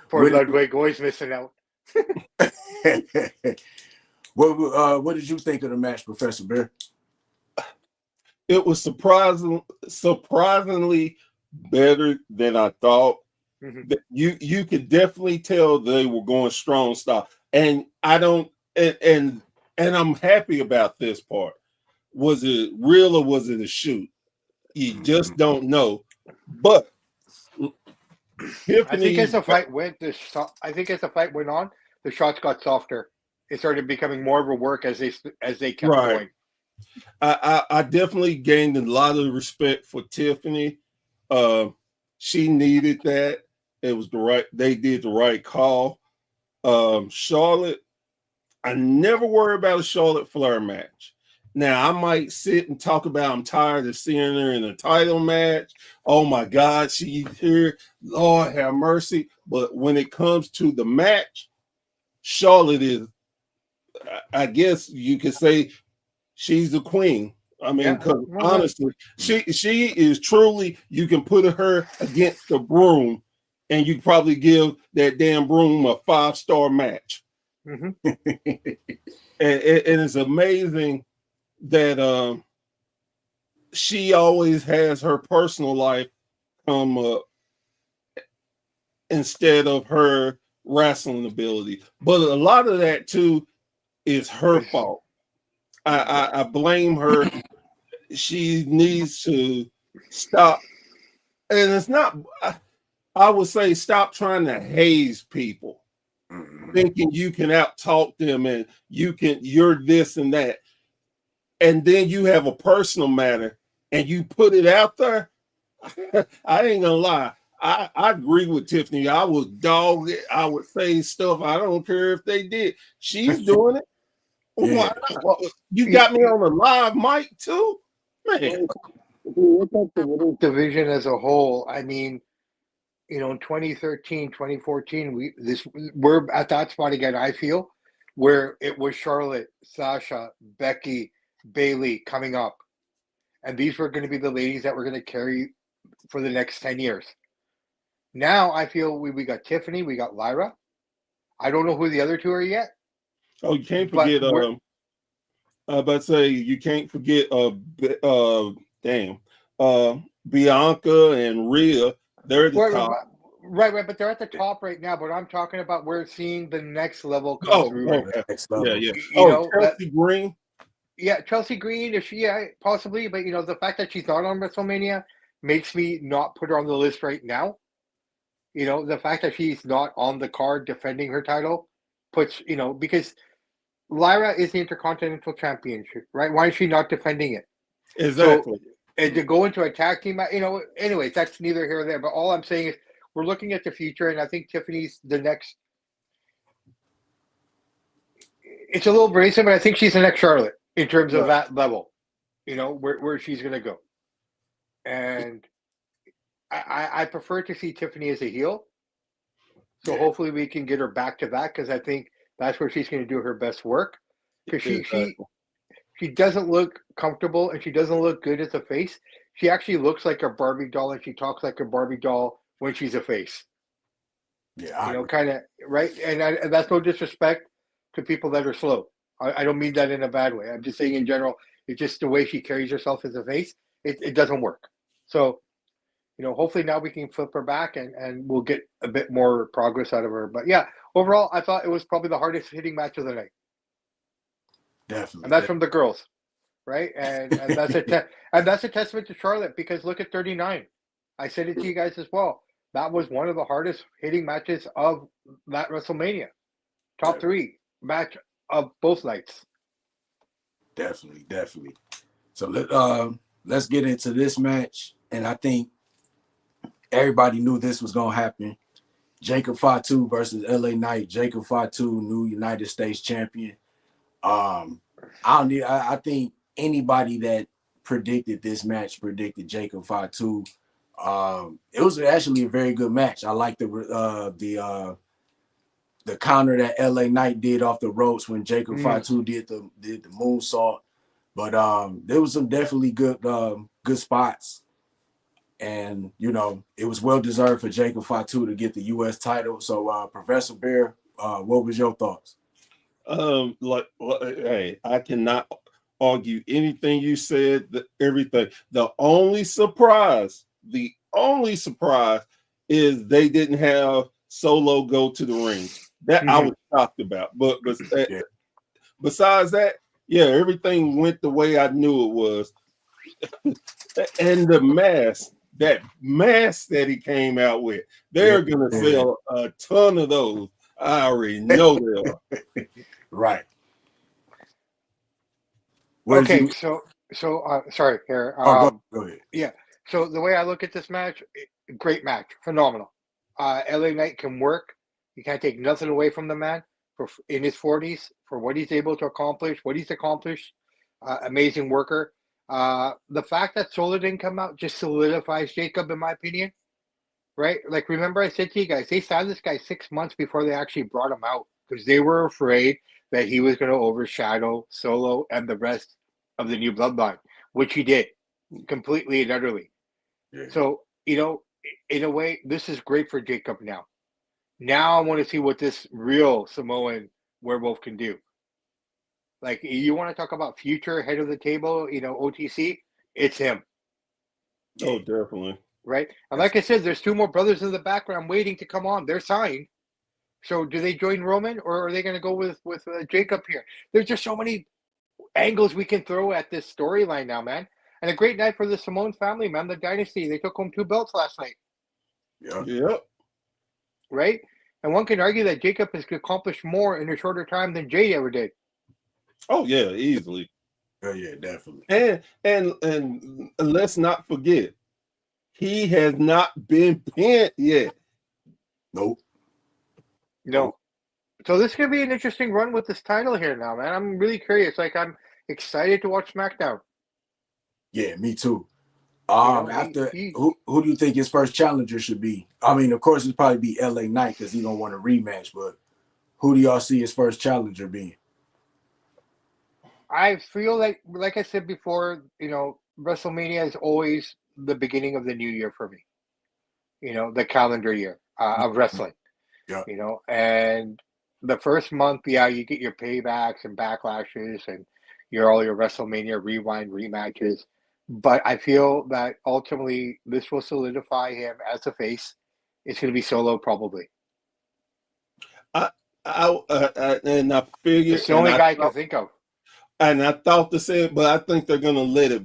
Poor Ludwig, always missing out. What did you think of the match, Professor Bear? It was surprisingly better than I thought. Mm-hmm. You could definitely tell they were going strong style, and I don't. And and I'm happy about this part. Was it real or was it a shoot? You just don't know. But I think Tiffany, as the fight went, on, the shots got softer. It started becoming more of a work as they kept going. I definitely gained a lot of respect for Tiffany. She needed that. It was they did the right call. Charlotte, I never worry about a Charlotte Flair match. Now, I might sit and talk about I'm tired of seeing her in a title match. Oh my God, she's here. Lord have mercy. But when it comes to the match, Charlotte is, I guess you could say, she's the queen. I mean, because honestly, she is truly, you can put her against the broom and you probably give that damn broom a 5-star match. Mm-hmm. And it's amazing that she always has her personal life come up instead of her wrestling ability. But a lot of that too is her fault. I blame her. She needs to stop. And it's not, I would say, stop trying to haze people, thinking you can out-talk them and you're this and that. And then you have a personal matter and you put it out there. I ain't gonna lie. I agree with Tiffany. I would dog it. I would say stuff. I don't care if they did. She's doing it. Yeah. You got me on a live mic too, man. Look at the women's division as a whole. I mean, in 2013, 2014, we're at that spot again. I feel where it was Charlotte, Sasha, Becky, Bailey coming up, and these were going to be the ladies that were going to carry for the next 10 years. Now I feel we got Tiffany, we got Lyra. I don't know who the other two are yet. Oh, you can't forget. But say you can't forget. Bianca and Rhea. They're the top. Right, but they're at the top right now. But I'm talking about we're seeing the next level come through. Okay. Next level. Yeah. Chelsea Green. Yeah, Chelsea Green, if she possibly, but the fact that she's not on WrestleMania makes me not put her on the list right now. The fact that she's not on the card defending her title puts, because Lyra is the Intercontinental Championship, right? Why is she not defending it? Exactly. So, and to go into a tag team, anyways, that's neither here nor there. But all I'm saying is we're looking at the future, and I think Tiffany's the next. It's a little brazen, but I think she's the next Charlotte in terms of that level, where she's going to go. And I prefer to see Tiffany as a heel. So hopefully we can get her back to that because I think that's where she's going to do her best work. Because she doesn't look comfortable and she doesn't look good as a face. She actually looks like a Barbie doll and she talks like a Barbie doll when she's a face. Yeah, kind of right. And that's no disrespect to people that are slow. I don't mean that in a bad way. I'm just saying in general, it's just the way she carries herself as a face. It doesn't work. So, hopefully now we can flip her back and we'll get a bit more progress out of her. But yeah, overall, I thought it was probably the hardest hitting match of the night. Definitely. And that's from the girls, right? And that's a testament to Charlotte because look at 39. I said it to you guys as well. That was one of the hardest hitting matches of that WrestleMania. Top 3 match of both nights. Definitely. So let's get into this match. And I think everybody knew this was gonna happen. Jacob Fatu versus LA Knight. Jacob Fatu, new United States champion. I think anybody that predicted this match predicted Jacob Fatu. It was actually a very good match. I like the counter that LA Knight did off the ropes when Jacob Fatu did the moonsault. But there was some definitely good spots. And, it was well-deserved for Jacob Fatu to get the U.S. title. So, Professor Bear, what was your thoughts? Hey, I cannot argue anything you said, everything. The only surprise is they didn't have Solo go to the ring. That I was shocked about. But besides that, yeah, everything went the way I knew it was. And the mask, that mask that he came out with, they're gonna sell a ton of those. I already know they are. Right. What did Okay, you? sorry here. Oh, go ahead. Yeah. So the way I look at this match, great match, phenomenal. LA Knight can work. You can't take nothing away from the man for in his 40s for what he's able to accomplish, what he's accomplished. Amazing worker. The fact that Solo didn't come out just solidifies Jacob, in my opinion. Right? Like, remember I said to you guys, they signed this guy 6 months before they actually brought him out because they were afraid that he was going to overshadow Solo and the rest of the new bloodline, which he did completely and utterly. Yeah. So, in a way, this is great for Jacob now. Now I want to see what this real Samoan werewolf can do. Like, you want to talk about future head of the table, OTC, it's him. Oh, definitely. Right? And like I said, there's two more brothers in the background waiting to come on. They're signed. So do they join Roman or are they going to go with Jacob here? There's just so many angles we can throw at this storyline now, man. And a great night for the Simone family, man. The dynasty, they took home 2 belts last night. Yeah. Yep. Right? And one can argue that Jacob has accomplished more in a shorter time than Jay ever did. Oh yeah, easily. Oh yeah, definitely. And let's not forget, he has not been pinned yet. Nope. No. So this could be an interesting run with this title here now, man. I'm really curious. Like, I'm excited to watch SmackDown. Yeah, me too. know, Who do you think his first challenger should be? I mean, of course, it'd probably be LA Knight because he don't want a rematch. But who do y'all see his first challenger being? I feel like I said before, WrestleMania is always the beginning of the new year for me. The calendar year of wrestling. Yeah. And the first month, yeah, you get your paybacks and backlashes and all your WrestleMania rewind rematches. But I feel that ultimately this will solidify him as a face. It's going to be Solo probably. And I figured It's the only guy I can think of. And I thought to say it, but I think they're gonna let it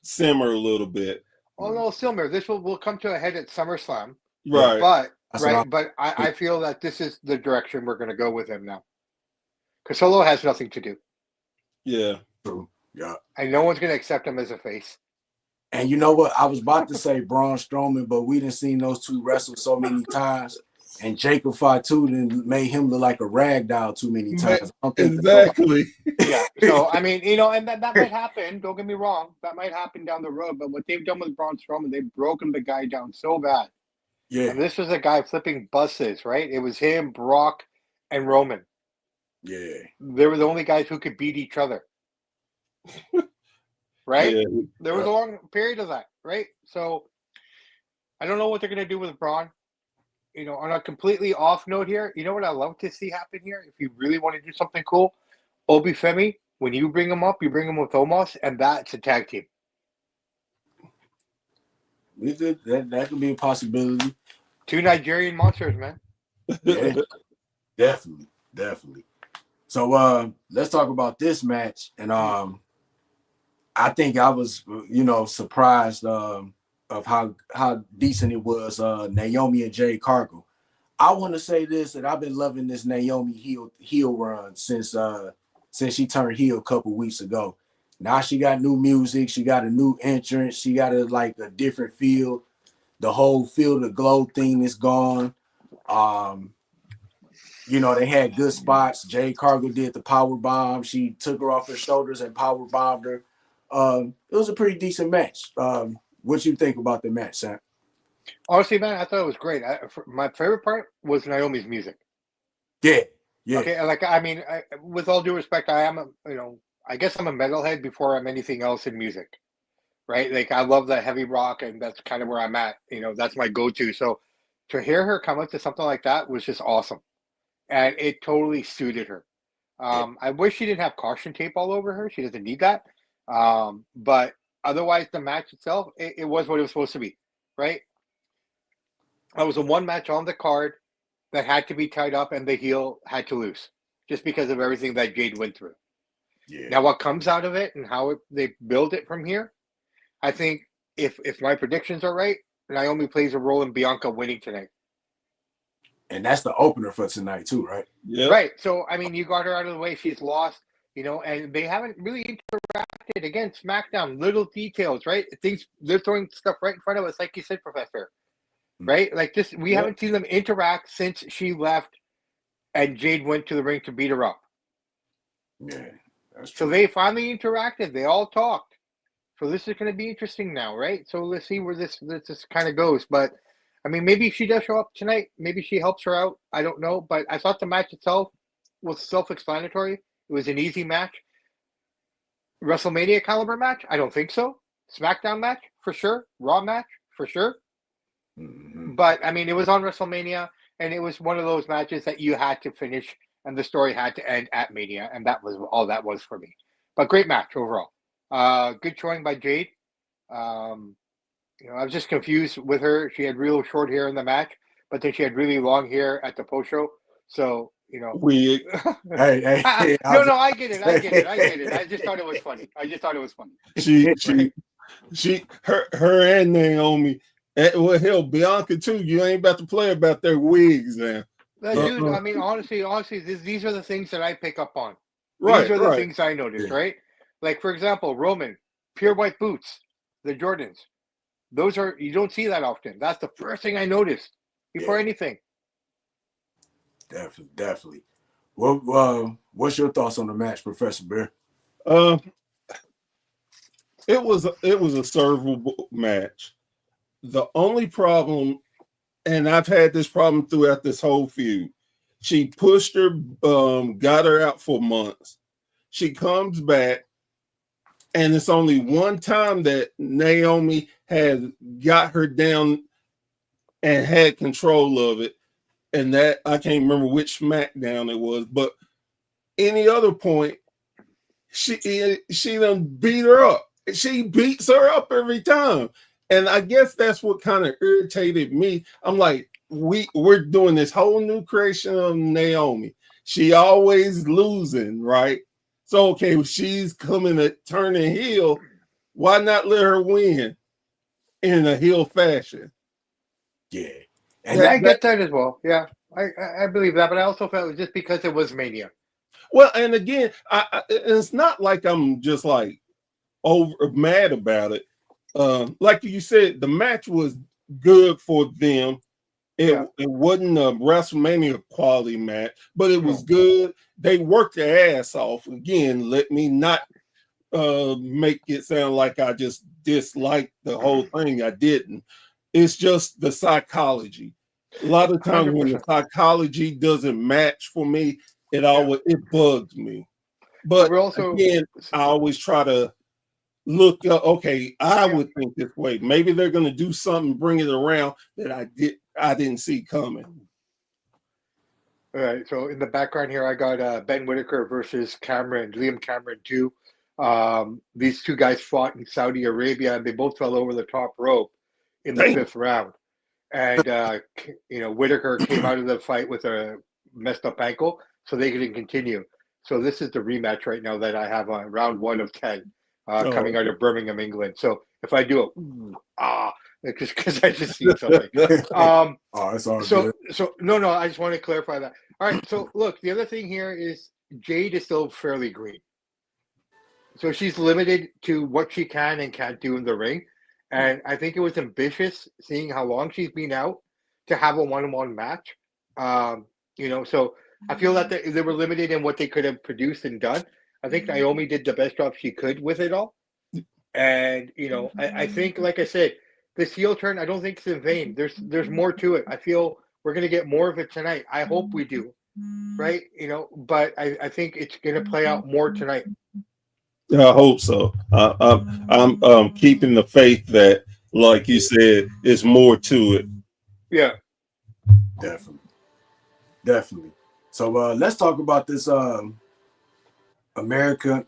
simmer a little bit. Oh no, simmer. This will come to a head at SummerSlam. Right. But I feel that this is the direction we're going to go with him now. Because Solo has nothing to do. Yeah. True. Yeah. And no one's going to accept him as a face. And you know what? I was about to say Braun Strowman, but we didn't see those two wrestle so many times. And Jacob Fatu made him look like a rag doll too many times. Exactly. Yeah. So, I mean, and that might happen. Don't get me wrong. That might happen down the road. But what they've done with Braun Strowman, they've broken the guy down so bad. Yeah. And this was a guy flipping buses, right? It was him, Brock, and Roman. Yeah. They were the only guys who could beat each other. Right? Yeah. There was a long period of that, right? So I don't know what they're going to do with Braun. On a completely off note here, you know what I love to see happen here? If you really want to do something cool, Obi Femi, when you bring him up, you bring him with Omos, and that's a tag team. That could be a possibility. 2 Nigerian monsters, man. Yeah, definitely. So let's talk about this match. And I think I was, surprised of how decent it was. Naomi and Jade Cargill. I want to say this, that I've been loving this Naomi heel run since she turned heel a couple weeks ago. Now she got new music. She got a new entrance. She got a different feel. The whole Feel the Glow thing is gone. They had good spots. Jade Cargill did the power bomb. She took her off her shoulders and power bombed her. It was a pretty decent match. What you think about the match, Sam? Honestly, man, I thought it was great. My favorite part was Naomi's music. Yeah. Okay, with all due respect, I am I guess I'm a metalhead before I'm anything else in music, right? Like, I love the heavy rock, and that's kind of where I'm at. That's my go-to. So to hear her come up to something like that was just awesome, and it totally suited her. I wish she didn't have caution tape all over her. She doesn't need that. But otherwise, the match itself, it was what it was supposed to be, right? That was a one match on the card that had to be tied up, and the heel had to lose. just because of everything that Jade went through. Yeah. Now, what comes out of it and how they build it from here, I think if my predictions are right, Naomi plays a role in Bianca winning tonight. And that's the opener for tonight too, right? Yeah. Right. So, I mean, you got her out of the way. She's lost, and they haven't really interacted. Again, SmackDown, little details, right? Things, they're throwing stuff right in front of us, like you said, Professor. Right? Like this, we haven't seen them interact since she left and Jade went to the ring to beat her up. Yeah, that's true. So they finally interacted. They all talked. So this is going to be interesting now, right? So let's see where this kind of goes. But I mean, maybe she does show up tonight. Maybe she helps her out. I don't know. But I thought the match itself was self-explanatory. It was an easy match. WrestleMania caliber match? I don't think so. SmackDown match? For sure. Raw match? For sure. Mm-hmm. But I mean, it was on WrestleMania, and it was one of those matches that you had to finish, and the story had to end at Mania, and that was all that was for me. But great match overall. Good showing by Jade. I was just confused with her. She had real short hair in the match, but then she had really long hair at the post show. So Weird. Hey, no, I get it. I just thought it was funny. Her and Naomi. Well, hell, Bianca too. You ain't about to play about their wigs now. Dude, I mean, honestly, these are the things that I pick up on. Right, These are the things I noticed, right? Like, for example, Roman, pure white boots, the Jordans. Those are, you don't see that often. That's the first thing I noticed before anything. Definitely. Well, what's your thoughts on the match, Professor Bear? It was a servable match. The only problem, and I've had this problem throughout this whole feud, she pushed her, got her out for months. She comes back, and it's only one time that Naomi had got her down and had control of it, and that I can't remember which SmackDown it was, but any other point, she done beat her up. She beats her up every time. And I guess that's what kind of irritated me. I'm like, we're doing this whole new creation of Naomi. She always losing, right? So, okay, she's coming at turning heel. Why not let her win in a heel fashion? Yeah. And I get that as well. Yeah, I believe that. But I also felt it was just because it was Mania. Well, and again, it's not like I'm just like over mad about it. Like you said, the match was good for them. It wasn't a WrestleMania quality match, but it was good. They worked their ass off. Again, let me not make it sound like I just disliked the whole thing. I didn't. It's just the psychology. A lot of times 100%. When the psychology doesn't match for me, it bugs me. But again, I always try to look up, okay, I would think this way. Maybe they're going to do something, bring it around that I didn't see coming. All right. So in the background here, I got Ben Whitaker versus Liam Cameron too. These two guys fought in Saudi Arabia, and they both fell over the top rope in the fifth round. And Whitaker came out of the fight with a messed up ankle, so they couldn't continue. So this is the rematch right now that I have on round 1 of 10. Coming out of Birmingham, England. So if I do just because I just seen something. It's all good. So no, I just want to clarify that. All right. So look, the other thing here is Jade is still fairly green, so she's limited to what she can and can't do in the ring. And I think it was ambitious, seeing how long she's been out, to have a one-on-one match. So I feel that they were limited in what they could have produced and done. I think Naomi did the best job she could with it all. And, I think, like I said, this heel turn, I don't think it's in vain. There's more to it. I feel we're going to get more of it tonight. I hope we do. Right? But I think it's going to play out more tonight. I hope so. I'm keeping the faith that, like you said, there's more to it. Yeah. Definitely. So let's talk about this Americano,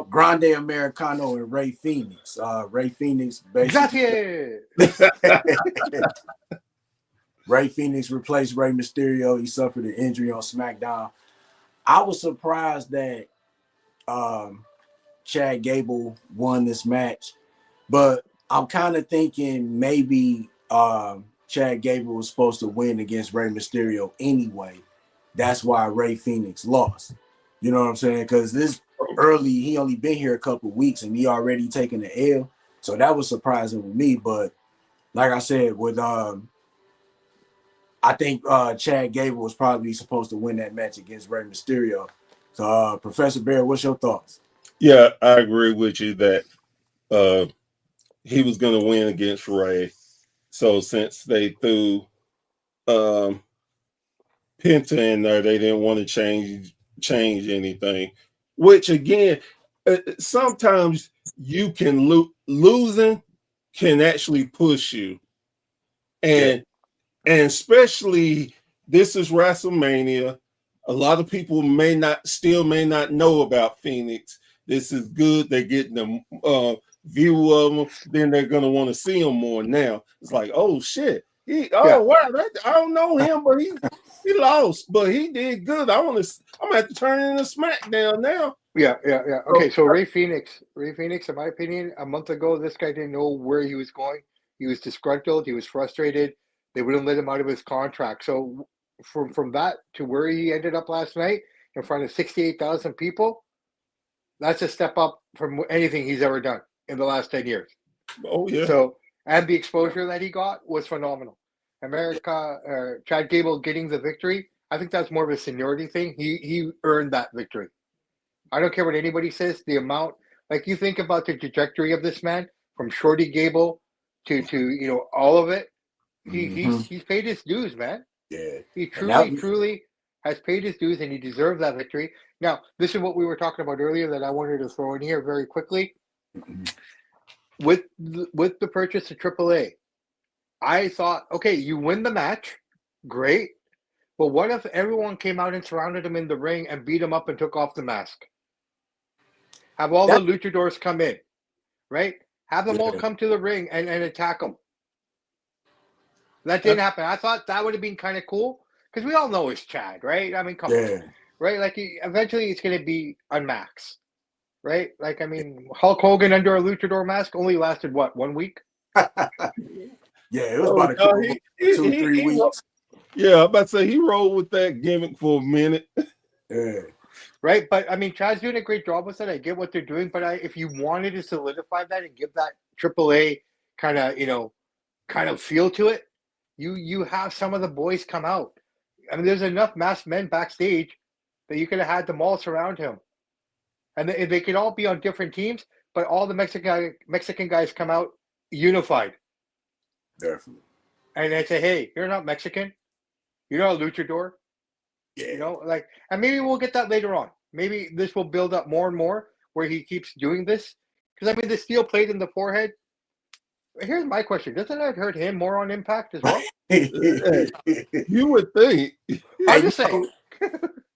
Grande Americano, and Rey Fenix. Rey Fenix basically. Rey Fenix replaced Rey Mysterio. He suffered an injury on SmackDown. I was surprised that Chad Gable won this match, but I'm kind of thinking maybe Chad Gable was supposed to win against Rey Mysterio anyway. That's why Rey Fenix lost. You know what I'm saying? Because this early, he only been here a couple weeks and he already taken the L. So that was surprising with me. But like I said, with I think Chad Gable was probably supposed to win that match against Rey Mysterio. So Professor Bear, what's your thoughts? Yeah, I agree with you that he was going to win against Ray. So since they threw um, Penta in there, they didn't want to change anything. Which again, sometimes you can losing can actually push you, and and especially this is WrestleMania. A lot of people may not know about Phoenix. This is good. They're getting the view of them. Then they're gonna want to see him more. Now it's like, oh shit, wow, I don't know him, but he lost, but he did good. I'm gonna have to turn into SmackDown now. Yeah. Okay, so Rey Fenix, in my opinion, a month ago, this guy didn't know where he was going. He was disgruntled. He was frustrated. They wouldn't let him out of his contract. So from that to where he ended up last night in front of 68,000 people, that's a step up from anything he's ever done in the last 10 years. Oh yeah. So, and the exposure that he got was phenomenal. Chad Gable getting the victory, I think that's more of a seniority thing. He earned that victory. I don't care what anybody says. The amount, like you think about the trajectory of this man from Shorty Gable to all of it. He's paid his dues, man. Yeah, he truly has paid his dues, and he deserved that victory. Now, this is what we were talking about earlier that I wanted to throw in here very quickly. With the purchase of AAA, I thought, okay, you win the match, great. But what if everyone came out and surrounded him in the ring and beat him up and took off the mask? Have all the luchadors come in, right? Have them all come to the ring and attack him. That didn't happen. I thought that would have been kind of cool because we all know it's Chad, right? I mean, come on, right? Like eventually it's going to be unmax, right? Like, I mean, Hulk Hogan under a luchador mask only lasted what, 1 week? It was about a couple 2-3 weeks. Yeah, I'm about to say he rolled with that gimmick for a minute. Yeah. Right, but I mean, Chad's doing a great job with it. I get what they're doing, but if you wanted to solidify that and give that AAA kind of feel to it, you have some of the boys come out. I mean, there's enough masked men backstage that you could have had them all surround him, and they could all be on different teams, but all the Mexican guys come out unified. Definitely. And they say, "Hey, you're not Mexican. You're not a luchador." Yeah. And maybe we'll get that later on. Maybe this will build up more and more where he keeps doing this. Because, I mean, the steel plate in the forehead. Here's my question. Doesn't that hurt him more on Impact as well? You would think. I'm just saying.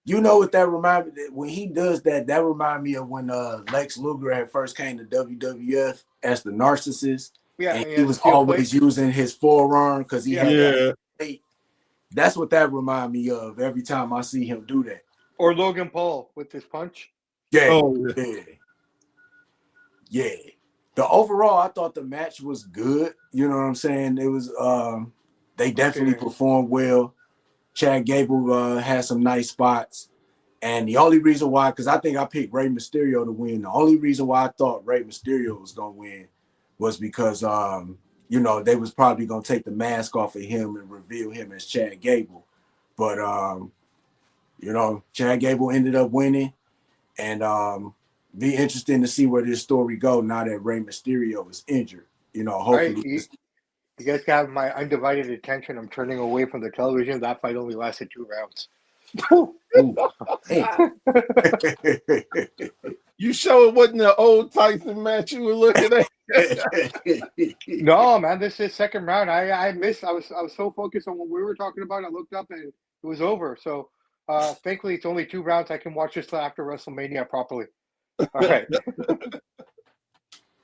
You know what that reminds me? When he does that reminds me of when Lex Luger had first came to WWF as the narcissist. Yeah, and he was always using his forearm because he had that plate. That's what that reminds me of every time I see him do that. Or Logan Paul with his punch. Yeah. The overall, I thought the match was good. You know what I'm saying? It was they definitely performed well. Chad Gable had some nice spots. And the only reason why, because I think I picked Rey Mysterio to win. The only reason why I thought Rey Mysterio was gonna win was because they was probably gonna take the mask off of him and reveal him as Chad Gable. But Chad Gable ended up winning, and be interesting to see where this story go now that Rey Mysterio is injured. Hopefully. Right. You guys have my undivided attention. I'm turning away from the television. That fight only lasted 2 rounds. You sure it wasn't the old Tyson match you were looking at? No, man, this is second round. I missed. I was so focused on what we were talking about. I looked up and it was over. So thankfully, it's only 2 rounds. I can watch this after WrestleMania properly. All right.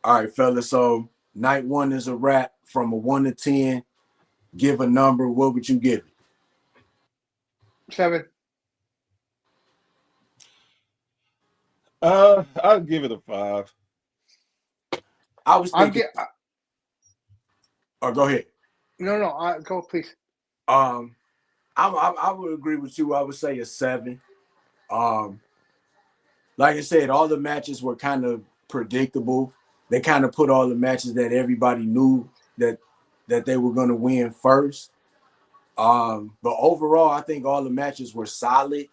All right, fellas. So night 1 is a wrap. From a 1 to 10, give a number. What would you give it? 7. I'll give it a 5. I was thinking. Go ahead. No, go please. I would agree with you. I would say a 7. Like I said, all the matches were kind of predictable. They kind of put all the matches that everybody knew that they were going to win first. But overall, I think all the matches were solid.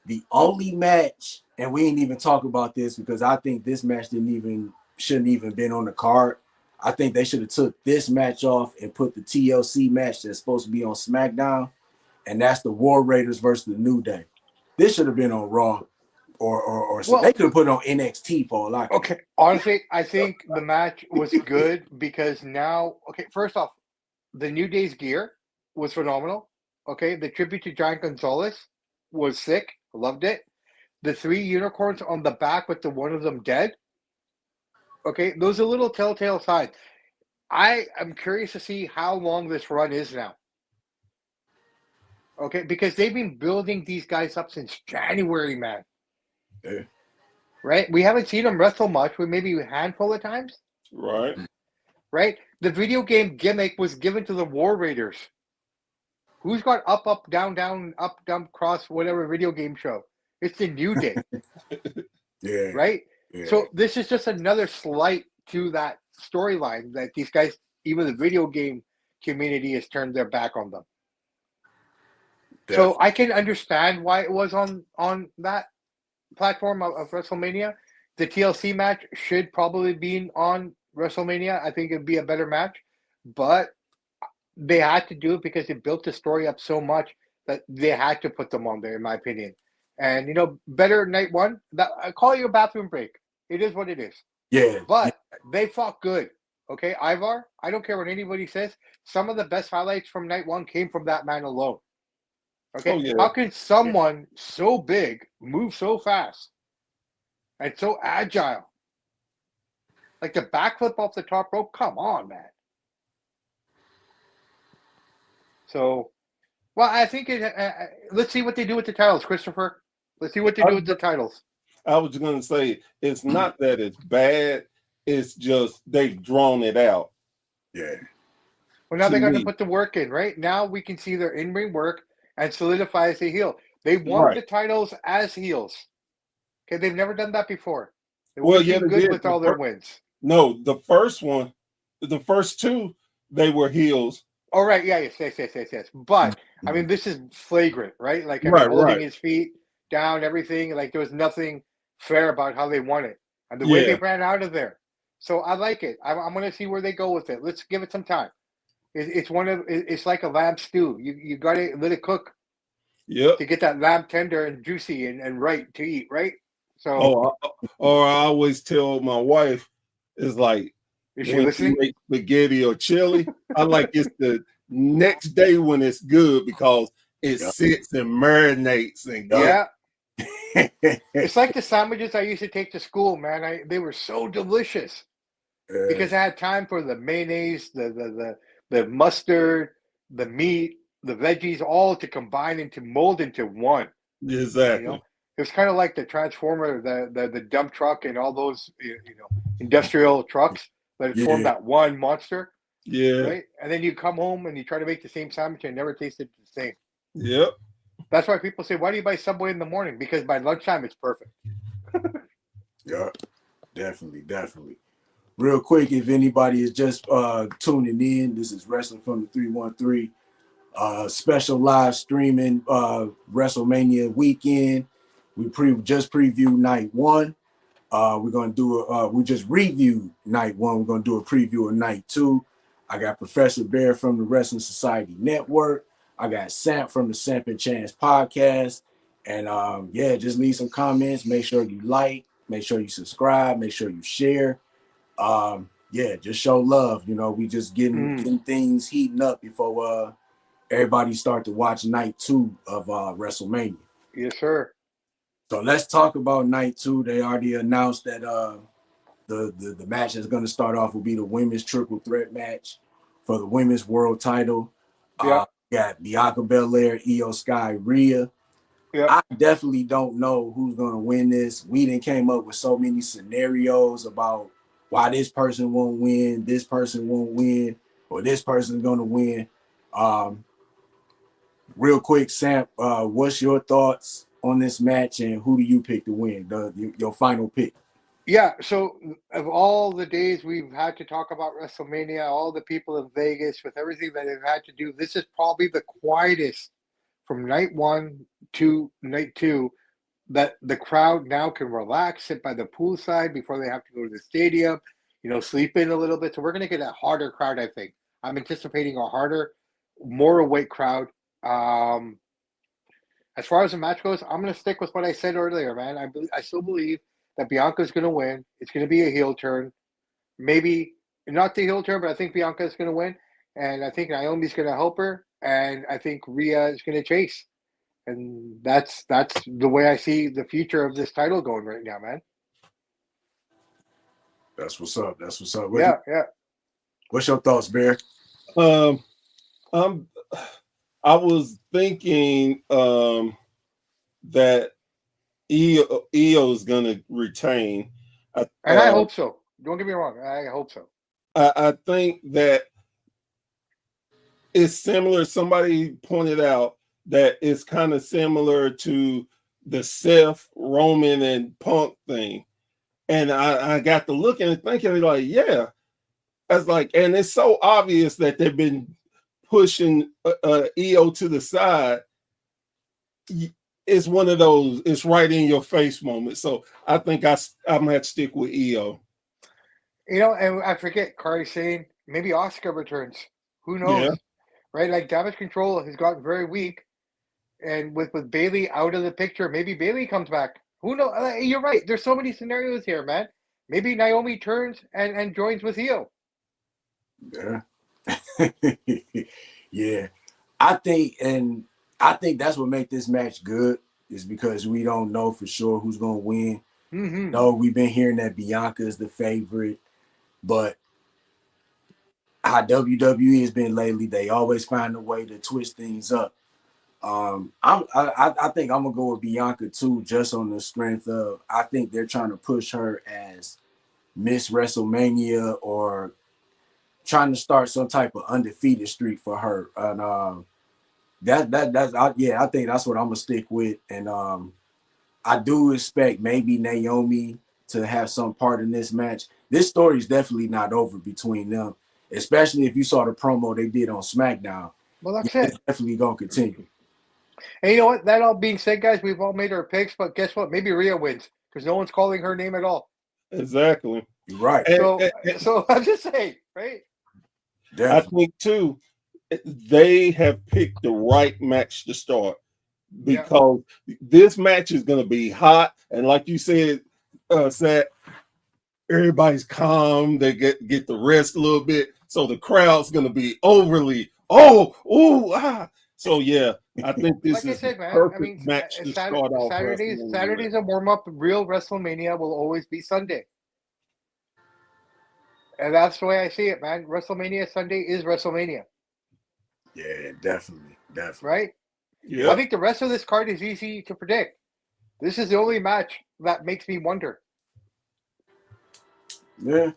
The only match, and we ain't even talk about this because I think this match shouldn't even been on the card. I think they should have took this match off and put the TLC match that's supposed to be on SmackDown, and that's the War Raiders versus the New Day. This should have been on Raw, or well, they could have put it on NXT for all I care. Okay, honestly, I think the match was good because now, first off, the New Day's gear was phenomenal. Okay, the tribute to Giant Gonzalez was sick. Loved it. The 3 unicorns on the back with the one of them dead. Okay, those are little telltale signs. I am curious to see how long this run is now. Okay, because they've been building these guys up since January, man. Yeah. Right? We haven't seen them wrestle much, maybe a handful of times. Right. Right? The video game gimmick was given to the War Raiders. Who's got up, down, down, up, down, cross, whatever video game show? It's the New Day. Yeah. Right? Yeah. So this is just another slight to that storyline that these guys, even the video game community, has turned their back on them. Definitely. So I can understand why it was on that platform of WrestleMania. The TLC match should probably be on WrestleMania. I think it'd be a better match, but they had to do it because they built the story up so much that they had to put them on there, in my opinion. And, better night one. I call you a bathroom break. It is what it is. Yeah. But they fought good. Okay, Ivar, I don't care what anybody says. Some of the best highlights from night one came from that man alone. Okay, How can someone so big move so fast and so agile? Like the backflip off the top rope? Come on, man. So, well, I think let's see what they do with the titles, Christopher. Let's see what they do with the titles. I was going to say, it's not that it's bad. It's just they've drawn it out. Yeah. Well, now they got to put the work in, right? Now we can see their in-ring work and solidify as a heel. They won the titles as heels. Okay, they've never done that before. They good did. With all their wins. No, the first 2, they were heels. Oh, right, yes. But, I mean, this is flagrant, right? Like, holding his feet down, everything. Like, there was nothing fair about how they won it. And the way they ran out of there. So, I like it. I'm going to see where they go with it. Let's give it some time. It's like a lamb stew. You got to let it cook. Yep. To get that lamb tender and juicy and right to eat, right? So. Or I always tell my wife, it's like, is she listening? Make spaghetti or chili, I like it's the next day when it's good because it sits and marinates and It's like the sandwiches I used to take to school, man. They were so delicious because I had time for the mayonnaise, the mustard, the meat, the veggies, all to combine into mold into one. Exactly. It was kind of like the Transformer, the dump truck, and all those industrial trucks that formed that one monster. Yeah. Right? And then you come home and you try to make the same sandwich and it never tasted the same. Yep. That's why people say, why do you buy Subway in the morning? Because by lunchtime, it's perfect. Yeah, definitely. Real quick, if anybody is just tuning in, this is Wrestling from the 313. Special live streaming WrestleMania weekend. We just previewed night one. We're gonna do we just reviewed night one. We're gonna do a preview of night two. I got Professor Bear from the Wrestling Society Network. I got Samp from the Samp and Chance Podcast. And just leave some comments. Make sure you like, make sure you subscribe, make sure you share. Just show love. We just getting things heating up before everybody start to watch night two of WrestleMania. Yes, sir. So let's talk about night two. They already announced that the match that's going to start off will be the women's triple threat match for the women's world title. Got Bianca Belair, Io Sky, Rhea. Yeah. I definitely don't know who's going to win this. We done came up with so many scenarios about why this person won't win, this person won't win, or this person is going to win. Um, Real quick, Samp, what's your thoughts on this match, and who do you pick to win? Your final pick. Yeah, so of all the days we've had to talk about WrestleMania, all the people in Vegas, with everything that they've had to do, this is probably the quietest from night one to night two that the crowd now can relax, sit by the poolside before they have to go to the stadium, sleep in a little bit. So we're going to get a harder crowd, I think. I'm anticipating a harder, more awake crowd. As far as the match goes, I'm going to stick with what I said earlier, man. I still believe that Bianca's going to win. It's going to be a heel turn. Maybe not the heel turn, but I think Bianca's going to win. And I think Naomi's going to help her. And I think Rhea is going to chase. And that's the way I see the future of this title going right now, man. That's what's up. That's what's up. Yeah. What's your thoughts, Bear? Um, I was thinking that EO is going to retain. I hope so. Don't get me wrong. I hope so. I think that it's similar. Somebody pointed out that it's kind of similar to the Seth, Roman, and Punk thing. And I got to looking and thinking, like, yeah. That's like, and it's so obvious that they've been pushing EO to the side. It's one of those, it's right in your face moments. So I think I'm going to stick with EO. And I forget, Cardi saying maybe Oscar returns. Who knows? Yeah. Right? Like Damage Control has gotten very weak. And with Bailey out of the picture, maybe Bailey comes back. Who knows? You're right. There's so many scenarios here, man. Maybe Naomi turns and joins with EO. Yeah. Yeah. I think that's what makes this match good, is because we don't know for sure who's going to win. Mm-hmm. No, we've been hearing that Bianca is the favorite, but how WWE has been lately, they always find a way to twist things up. I think I'm gonna go with Bianca too, just on the strength of, I think they're trying to push her as Miss WrestleMania, or trying to start some type of undefeated streak for her. And I think that's what I'm gonna stick with. And I do expect maybe Naomi to have some part in this match. This story is definitely not over between them, especially if you saw the promo they did on SmackDown. Well, that's it. It's definitely gonna continue. And you know what? That all being said, guys, we've all made our picks, but guess what? Maybe Rhea wins because no one's calling her name at all. Exactly. You're right. So I'm just saying, right? Definitely. I think too, they have picked the right match to start, because this match is going to be hot, and like you said, everybody's calm. They get the rest a little bit, so the crowd's going to be overly So yeah, I think this is the perfect match to start off. Saturdays a warm up. Real WrestleMania will always be Sunday, and that's the way I see it, man. WrestleMania Sunday is WrestleMania. Yeah, definitely. Right? Yeah. I think the rest of this card is easy to predict. This is the only match that makes me wonder. Yeah,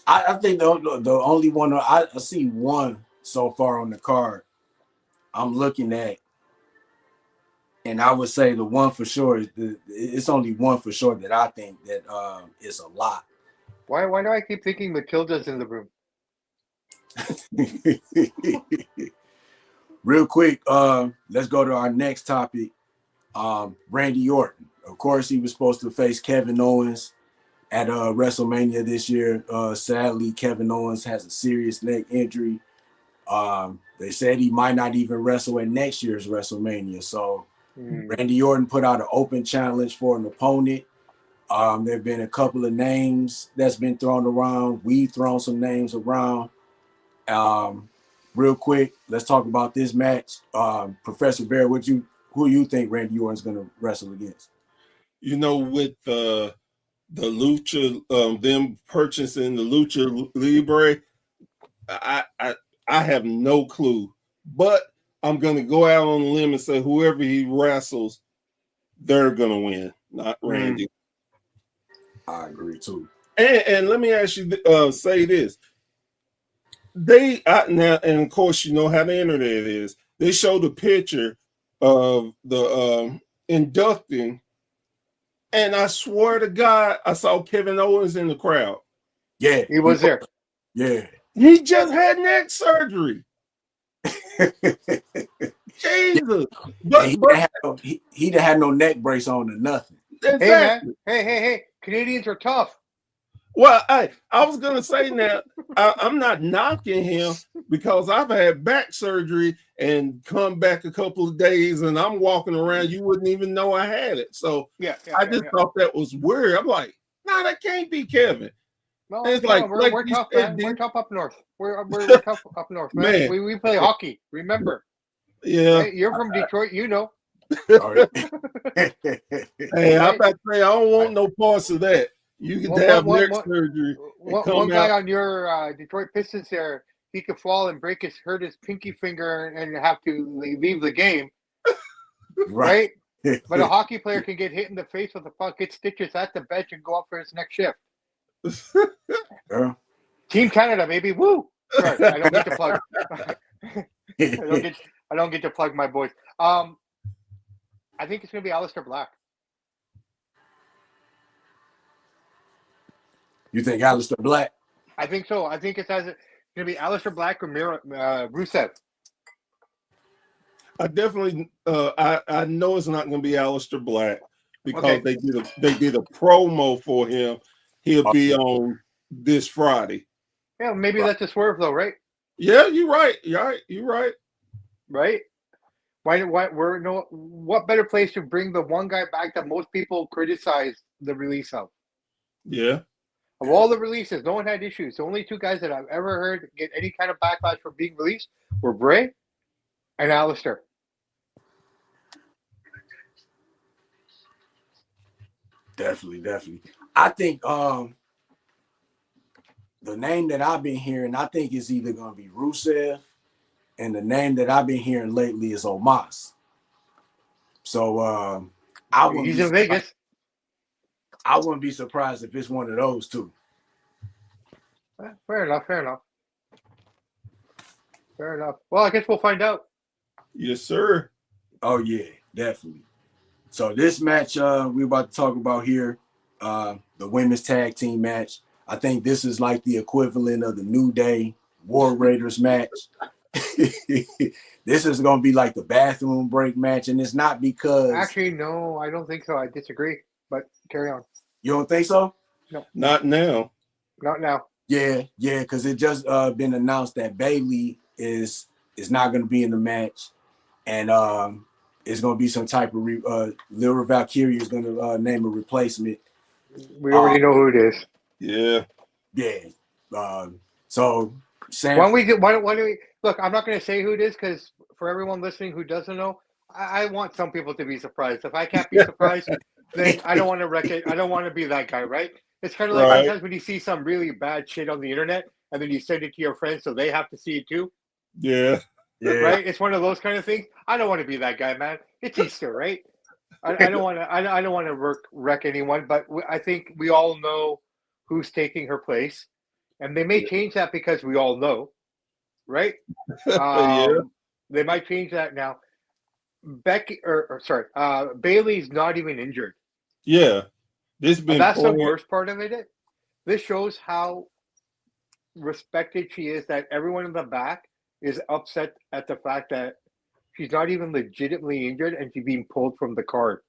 I think the only one I see one so far on the card I'm looking at, and I would say the one for sure it's only one for sure that I think that is a lot. Why do I keep thinking Matilda's in the room? Real quick, let's go to our next topic. Randy Orton. Of course, he was supposed to face Kevin Owens at WrestleMania this year. Sadly, Kevin Owens has a serious neck injury. They said he might not even wrestle at next year's WrestleMania. So Randy Orton put out an open challenge for an opponent. There have been a couple of names that's been thrown around. We've thrown some names around. Real quick, let's talk about this match. Professor Bear, who you think Randy Orton's going to wrestle against? With the Lucha, them purchasing the Lucha Libre, I have no clue. But I'm going to go out on a limb and say whoever he wrestles, they're gonna win, not Randy. I agree too. And let me ask you, say this: now, and of course, you know how the internet is. They showed a picture of the inducting, and I swear to God, I saw Kevin Owens in the crowd. Yeah, he was there. Yeah. He just had neck surgery. Jesus. But he didn't have no neck brace on or nothing. Exactly. Hey, man. Hey. Canadians are tough. Well, I was going to say now, I'm not knocking him because I've had back surgery and come back a couple of days and I'm walking around. You wouldn't even know I had it. So I just thought that was weird. I'm like, no, that can't be Kevin. No, it's we're tough, man. We're tough up north. We're tough up north, man. We play hockey. Remember? Yeah. Right? You're from Detroit, you know. Hey, I'm about to say I don't want no parts of that. You can have neck surgery. One guy on your Detroit Pistons there, he could fall and hurt his pinky finger and have to leave the game. Right? But a hockey player can get hit in the face with a puck, get stitches at the bench, and go up for his next shift. Team Canada, baby. Woo! Sorry, I don't get to plug. I don't get to plug my boys. I think it's going to be Aleister Black. You think Aleister Black? I think so. I think it's going to be Aleister Black or Rusev. I definitely, I know it's not going to be Aleister Black because they did a promo for him. He'll be on this Friday. Yeah, maybe that's a swerve though, right? Yeah, you're right. You're right. Right? What better place to bring the one guy back that most people criticize the release of? Yeah. Of all the releases, no one had issues. The only two guys that I've ever heard get any kind of backlash for being released were Bray and Aleister. Definitely. I think the name that I've been hearing, I think is either going to be Rusev, and the name that I've been hearing lately is Omos. So he's in Vegas. I wouldn't be surprised if it's one of those two. Fair enough. Well, I guess we'll find out. Yes, sir. Oh yeah, definitely. So this match we're about to talk about here, the women's tag team match. I think this is like the equivalent of the New Day War Raiders match. This is going to be like the bathroom break match, and it's not because... Actually, no, I don't think so. I disagree, but carry on. You don't think so? No. Not now. Not now. Yeah, because it just been announced that Bayley is not going to be in the match, and it's going to be some type of Lyra Valkyria is going to name a replacement. We already know who it is. Yeah. So Sam, why don't we look? I'm not going to say who it is because for everyone listening who doesn't know, I want some people to be surprised. If I can't be surprised, then I don't want to wreck it. I don't want to be that guy, right? It's kind of like sometimes when you see some really bad shit on the internet and then you send it to your friends so they have to see it too. Yeah. Right? It's one of those kind of things. I don't want to be that guy, man. It's Easter, right? I don't want to. I don't want to wreck anyone, but I think we all know who's taking her place, and they may change that because we all know, right? They might change that now. Bailey's not even injured. Yeah, that's the worst part of it. This shows how respected she is. That everyone in the back is upset at the fact that she's not even legitimately injured and she's being pulled from the card.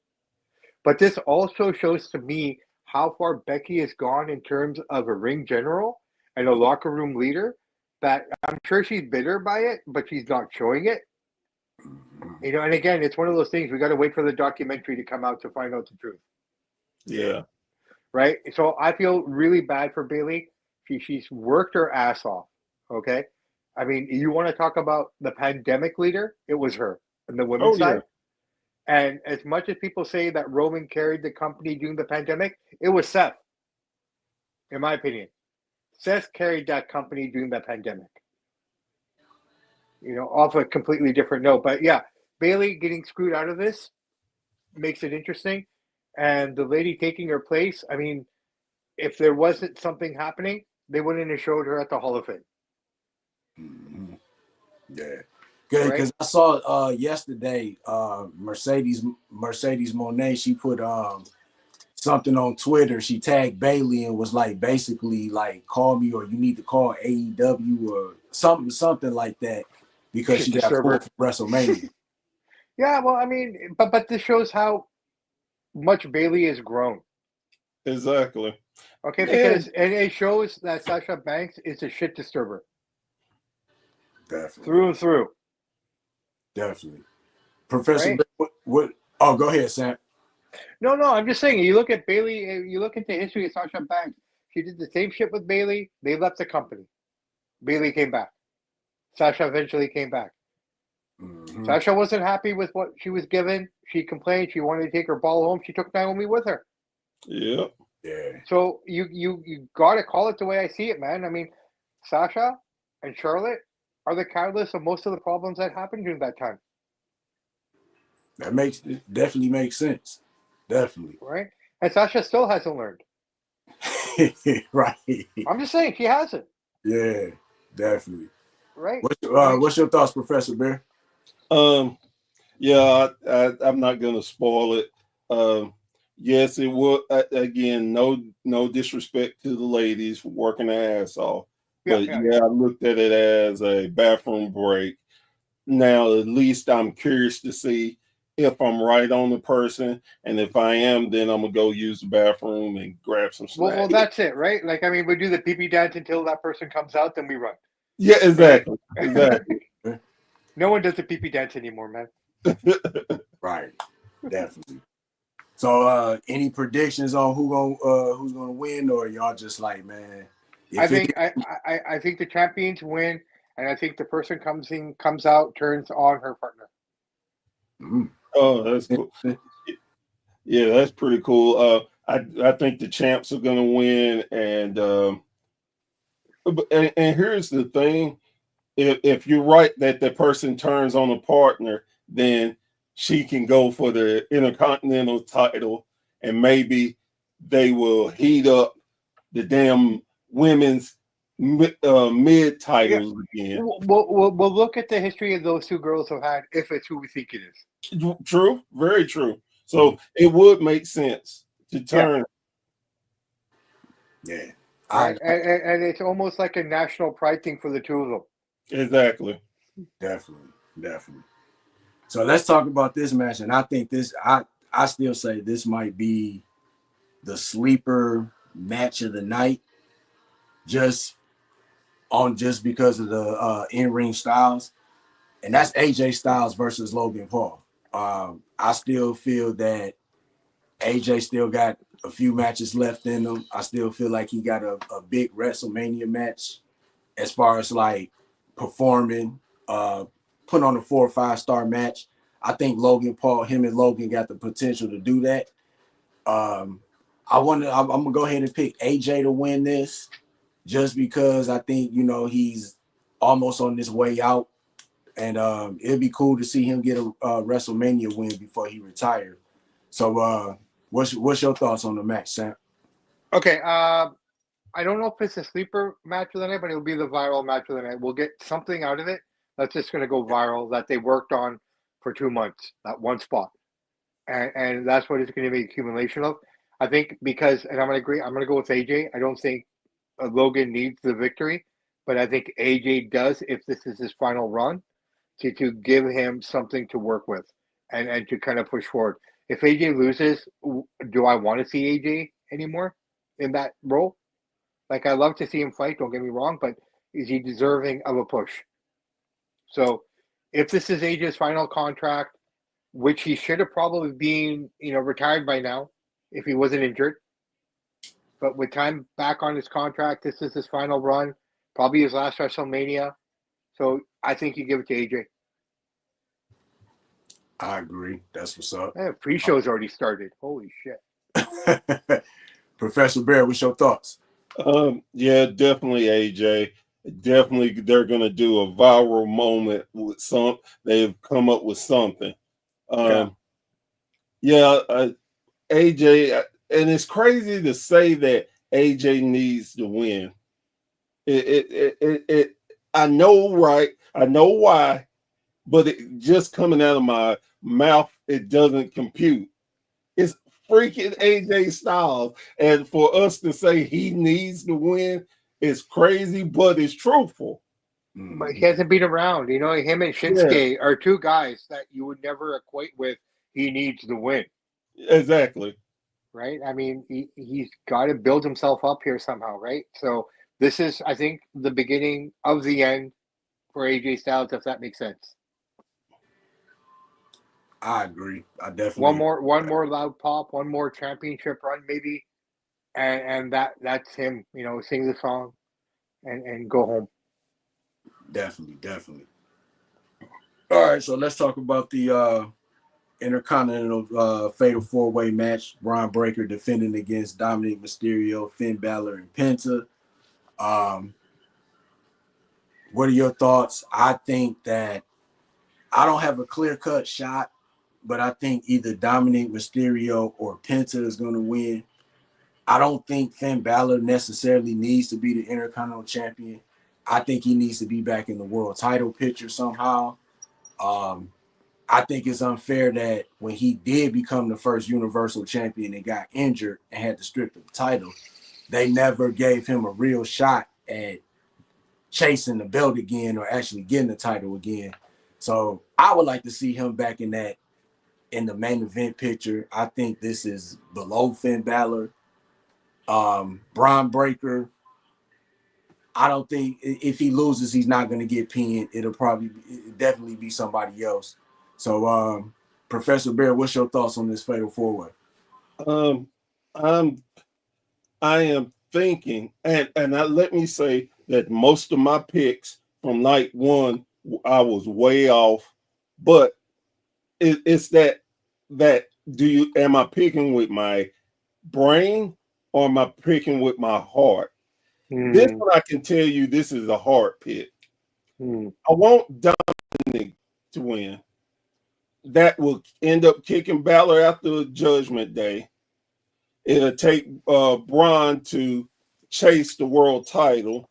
But this also shows to me how far Becky has gone in terms of a ring general and a locker room leader, that I'm sure she's bitter by it, but she's not showing it. You know, and again, it's one of those things, we got to wait for the documentary to come out to find out the truth. Yeah. Right? So I feel really bad for Bayley. She's worked her ass off. Okay? I mean, you want to talk about the pandemic leader? It was her on the women's side. And as much as people say that Roman carried the company during the pandemic, it was Seth, in my opinion. Seth carried that company during the pandemic. You know, off a completely different note. But yeah, Bayley getting screwed out of this, makes it interesting. And the lady taking her place, I mean, if there wasn't something happening, they wouldn't have showed her at the Hall of Fame. Mm-hmm. Yeah. Good, because right? I saw yesterday Mercedes Monet, she put something on Twitter. She tagged Bailey and was like basically like call me or you need to call AEW or something like that because Shit she got pulled disturber. for WrestleMania. Yeah, well, I mean, but this shows how much Bailey has grown. Exactly. Okay, Man, because and it shows that Sasha Banks is a shit disturber Definitely. through and through. Definitely. Professor, Right? what? Oh, go ahead, Sam. No, I'm just saying. You look at Bailey. You look into history of Sasha Banks. She did the same shit with Bailey. They left the company. Bailey came back. Sasha eventually came back. Mm-hmm. Sasha wasn't happy with what she was given. She complained. She wanted to take her ball home. She took Naomi with her. yeah. Yeah. So you got to call it the way I see it, man. I mean, Sasha and Charlotte are the catalyst of most of the problems that happened during that time. That definitely makes sense. Definitely. Right? And Sasha still hasn't learned. Right. I'm just saying she hasn't. Yeah, definitely. Right? What's your thoughts, Professor Bear? Yeah, I'm not gonna spoil it. Yes, it will. Again, no disrespect to the ladies for working their ass off, but yeah, I looked at it as a bathroom break. Now, at least I'm curious to see if I'm right on the person, and if I am, then I'm gonna go use the bathroom and grab some snacks. Well, that's it, right? Like, I mean, we do the pee dance until that person comes out, then we run. Yeah, exactly, right? Exactly. No one does the pee dance anymore, man. Right, definitely. So, any predictions on who's gonna win, or y'all just like, man? I think the champions win, and I think the person comes out, turns on her partner. Mm-hmm. Oh, that's cool. Yeah, that's pretty cool. I think the champs are gonna win, and here's the thing: if you're right that the person turns on a partner, then she can go for the Intercontinental title, and maybe they will heat up the damn women's mid titles again. We'll look at the history of those two girls have had if it's who we think it is. True, very true. So it would make sense to turn. Yeah. Right? And it's almost like a national pride thing for the two of them. Exactly. Definitely. So let's talk about this match, and I think I still say this might be the sleeper match of the night, just because of the in-ring styles, and that's AJ Styles versus Logan Paul. I still feel that AJ still got a few matches left in him. I still feel like he got a big WrestleMania match as far as like performing, put on a 4 or 5 star match. I think him and Logan got the potential to do that. I'm gonna go ahead and pick AJ to win this, just because I think he's almost on his way out, and it'd be cool to see him get a WrestleMania win before he retired. So, what's your thoughts on the match, Sam? Okay, I don't know if it's a sleeper match of the night, but it'll be the viral match of the night. We'll get something out of it that's just going to go viral that they worked on for 2 months, that one spot, and that's what it's going to be accumulation of. I think because, and I'm going to agree, I'm going to go with AJ. I don't think Logan needs the victory, but I think AJ does if this is his final run to give him something to work with and to kind of push forward. If AJ loses, do I want to see AJ anymore in that role? Like, I love to see him fight, don't get me wrong, but is he deserving of a push? So if this is AJ's final contract, which he should have probably been, retired by now if he wasn't injured. But with time back on his contract, this is his final run, probably his last WrestleMania. So I think you give it to AJ. I agree. That's what's up. Pre-show's already started. Holy shit. Professor Bear, what's your thoughts? Yeah, definitely AJ. Definitely they're gonna do a viral moment with they've come up with something. Yeah, AJ, and it's crazy to say that AJ needs to win. It I know, right? I know why, but it just coming out of my mouth, it doesn't compute. It's freaking AJ Styles, and for us to say he needs to win is crazy, but it's truthful. But he Mhm. hasn't been around. You know, him and Yeah, Shinsuke are two guys that you would never equate with. He needs to win, exactly. right? I mean, he's got to build himself up here somehow, right? So this is, I think, the beginning of the end for AJ Styles, if that makes sense. I agree. I One definitely more, one more loud pop, one more championship run, maybe, and that's him. You know, sing the song and go home. definitely. All right, so let's talk about the Intercontinental Fatal 4-Way match. Braun Breaker defending against Dominic Mysterio, Finn Balor, and Penta. Um, what are your thoughts? I think that I don't have a clear-cut shot, but I think either Dominic Mysterio or Penta is going to win. I don't think Finn Balor necessarily needs to be the Intercontinental Champion. I think he needs to be back in the world title picture somehow. Um, I think it's unfair that when he did become the first Universal Champion and got injured and had to strip the title, they never gave him a real shot at chasing the belt again or actually getting the title again. So I would like to see him back in the main event picture. I think this is below Finn Balor. Braun Breaker, I don't think if he loses, he's not going to get pinned. It'll definitely be somebody else. So, Professor Bear, what's your thoughts on this fatal 4-Way? Um, I'm I am thinking, and let me say that most of my picks from night one, I was way off. But it's that do you am I picking with my brain or am I picking with my heart? This Hmm. one I can tell you this is a heart pick. Hmm. I want Dominic to win. That will end up kicking Balor after Judgment Day. It'll take Braun to chase the world title,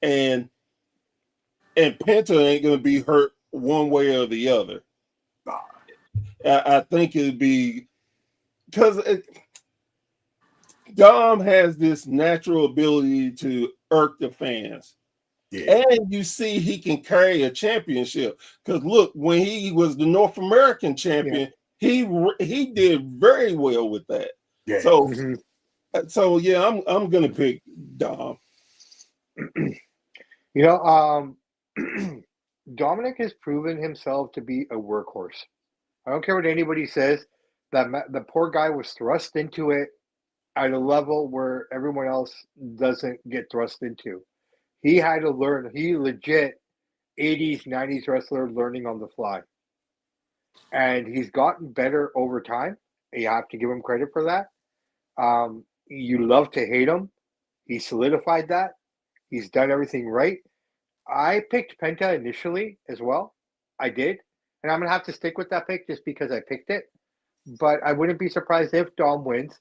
and Penta ain't gonna be hurt one way or the other. I think it'd be because Dom has this natural ability to irk the fans. Yeah, And you see, he can carry a championship. Because look, when he was the North American Yeah. champion, he did very well with that. yeah. So Hmm. yeah, I'm gonna pick Dom. You know, Dominic has proven himself to be a workhorse. I don't care what anybody says. The poor guy was thrust into it at a level where everyone else doesn't get thrust into. He had to learn. He legit 80s, 90s wrestler learning on the fly. And he's gotten better over time. You have to give him credit for that. You love to hate him. He solidified that. He's done everything right. I picked Penta initially as well. I did. And I'm going to have to stick with that pick just because I picked it. But I wouldn't be surprised if Dom wins.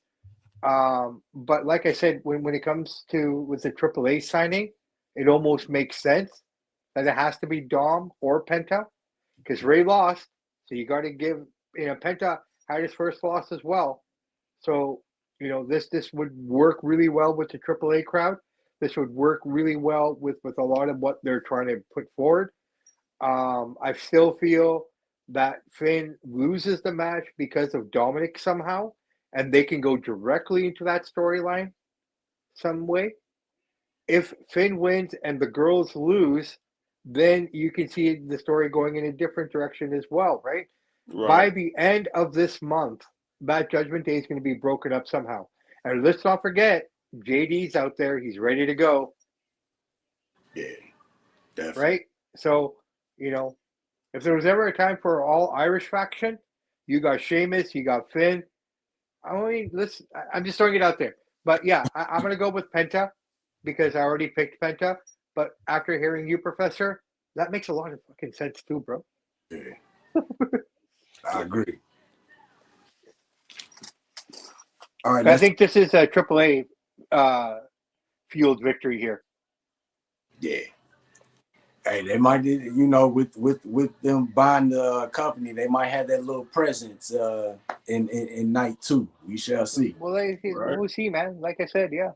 But like I said, when it comes to with the AAA signing, it almost makes sense that it has to be Dom or Penta because Ray lost. So you got to give, Penta had his first loss as well. So, this would work really well with the AAA crowd. This would work really well with a lot of what they're trying to put forward. I still feel that Finn loses the match because of Dominic somehow, and they can go directly into that storyline some way. If Finn wins and the girls lose, then you can see the story going in a different direction as well, right? By Right. the end of this month, that Judgment Day is going to be broken up somehow. And let's not forget, JD's out there. He's ready to go, Yeah, definitely. right? So, you know, if there was ever a time for all Irish faction, you got Sheamus, you got Finn. I mean, listen, I'm just throwing it out there. But yeah, I'm going to go with Penta because I already picked Penta. But after hearing you, Professor, that makes a lot of fucking sense too, bro. Yeah, I agree. All right, I think this is a AAA fueled victory here. yeah. Hey, they might, with them buying the company, they might have that little presence in night 2. We shall see. Well, Right. we'll see, man. Like I said, yeah.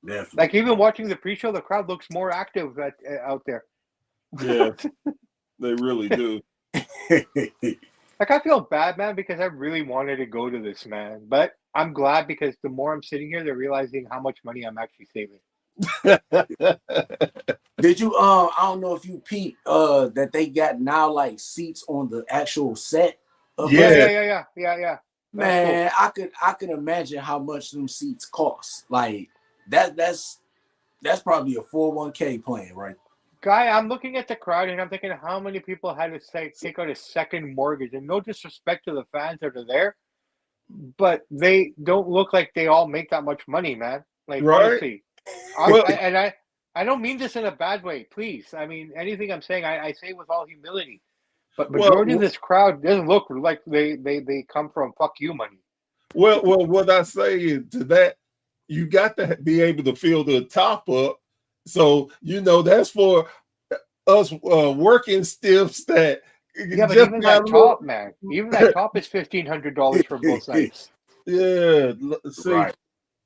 Definitely. Like even watching the pre-show, the crowd looks more active out there. Yeah, they really do. Like I feel bad, man, because I really wanted to go to this, man. But I'm glad because the more I'm sitting here, they're realizing how much money I'm actually saving. Did you I don't know if you peeped that they got now like seats on the actual set of Yeah. Yeah. Man, cool. I could imagine how much them seats cost. Like that's probably a 401k plan, right? Guy, I'm looking at the crowd and I'm thinking how many people had to take out a second mortgage. And no disrespect to the fans that are there, but they don't look like they all make that much money, man. Like Right. honestly, I don't mean this in a bad way. Please, I mean anything I'm saying, I say with all humility. But majority of this crowd doesn't look like they come from fuck you money. Well, what I say is to that, you got to be able to fill the top up. So that's for us working stiffs that. Yeah, but even that top, man, even that top is $1,500 for both nights. Yeah, see, right.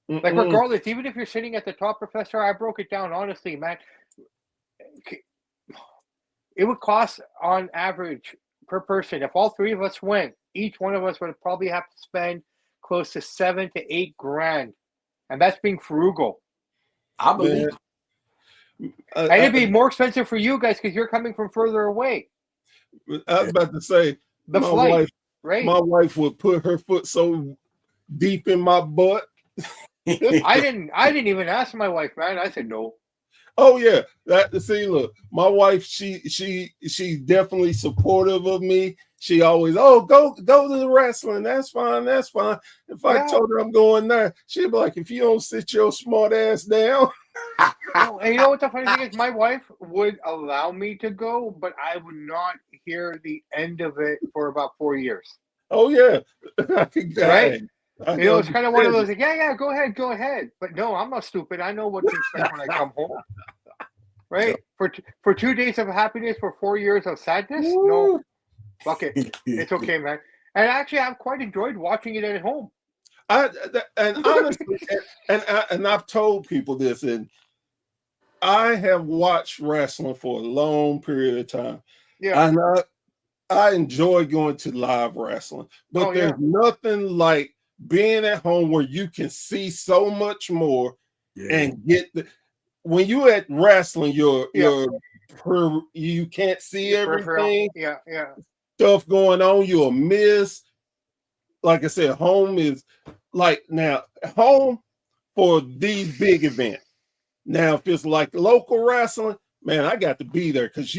Like regardless, even if you're sitting at the top, Professor, I broke it down honestly, man. It would cost on average per person, if all 3 of us went, each one of us would probably have to spend close to $7 to $8 grand, and that's being frugal. I believe. And it'd be more expensive for you guys because you're coming from further away. I was about to say the flight, right? My wife would put her foot so deep in my butt. I didn't even ask my wife, man. I said no. Oh yeah, look, my wife, she's definitely supportive of me. She always, go to the wrestling. That's fine. If I told her I'm going there, she'd be like, if you don't sit your smart ass down. And you know what the funny thing is? My wife would allow me to go, but I would not hear the end of it for about 4 years. Oh yeah, right. It's kind of one of those. Like, yeah, go ahead. But no, I'm not stupid. I know what to expect when I come home. Right? For 2 days of happiness, for 4 years of sadness. No, fuck it. It's okay, man. And actually, I've quite enjoyed watching it at home. And honestly, and I've told people this, and I have watched wrestling for a long period of time. Yeah. And I enjoy going to live wrestling, but there's nothing like being at home where you can see so much more and get when you at wrestling, you can't see everything. Yeah. Stuff going on, you'll miss. Like I said, home is like now home for these big events. Now, if it's like local wrestling, man, I got to be there because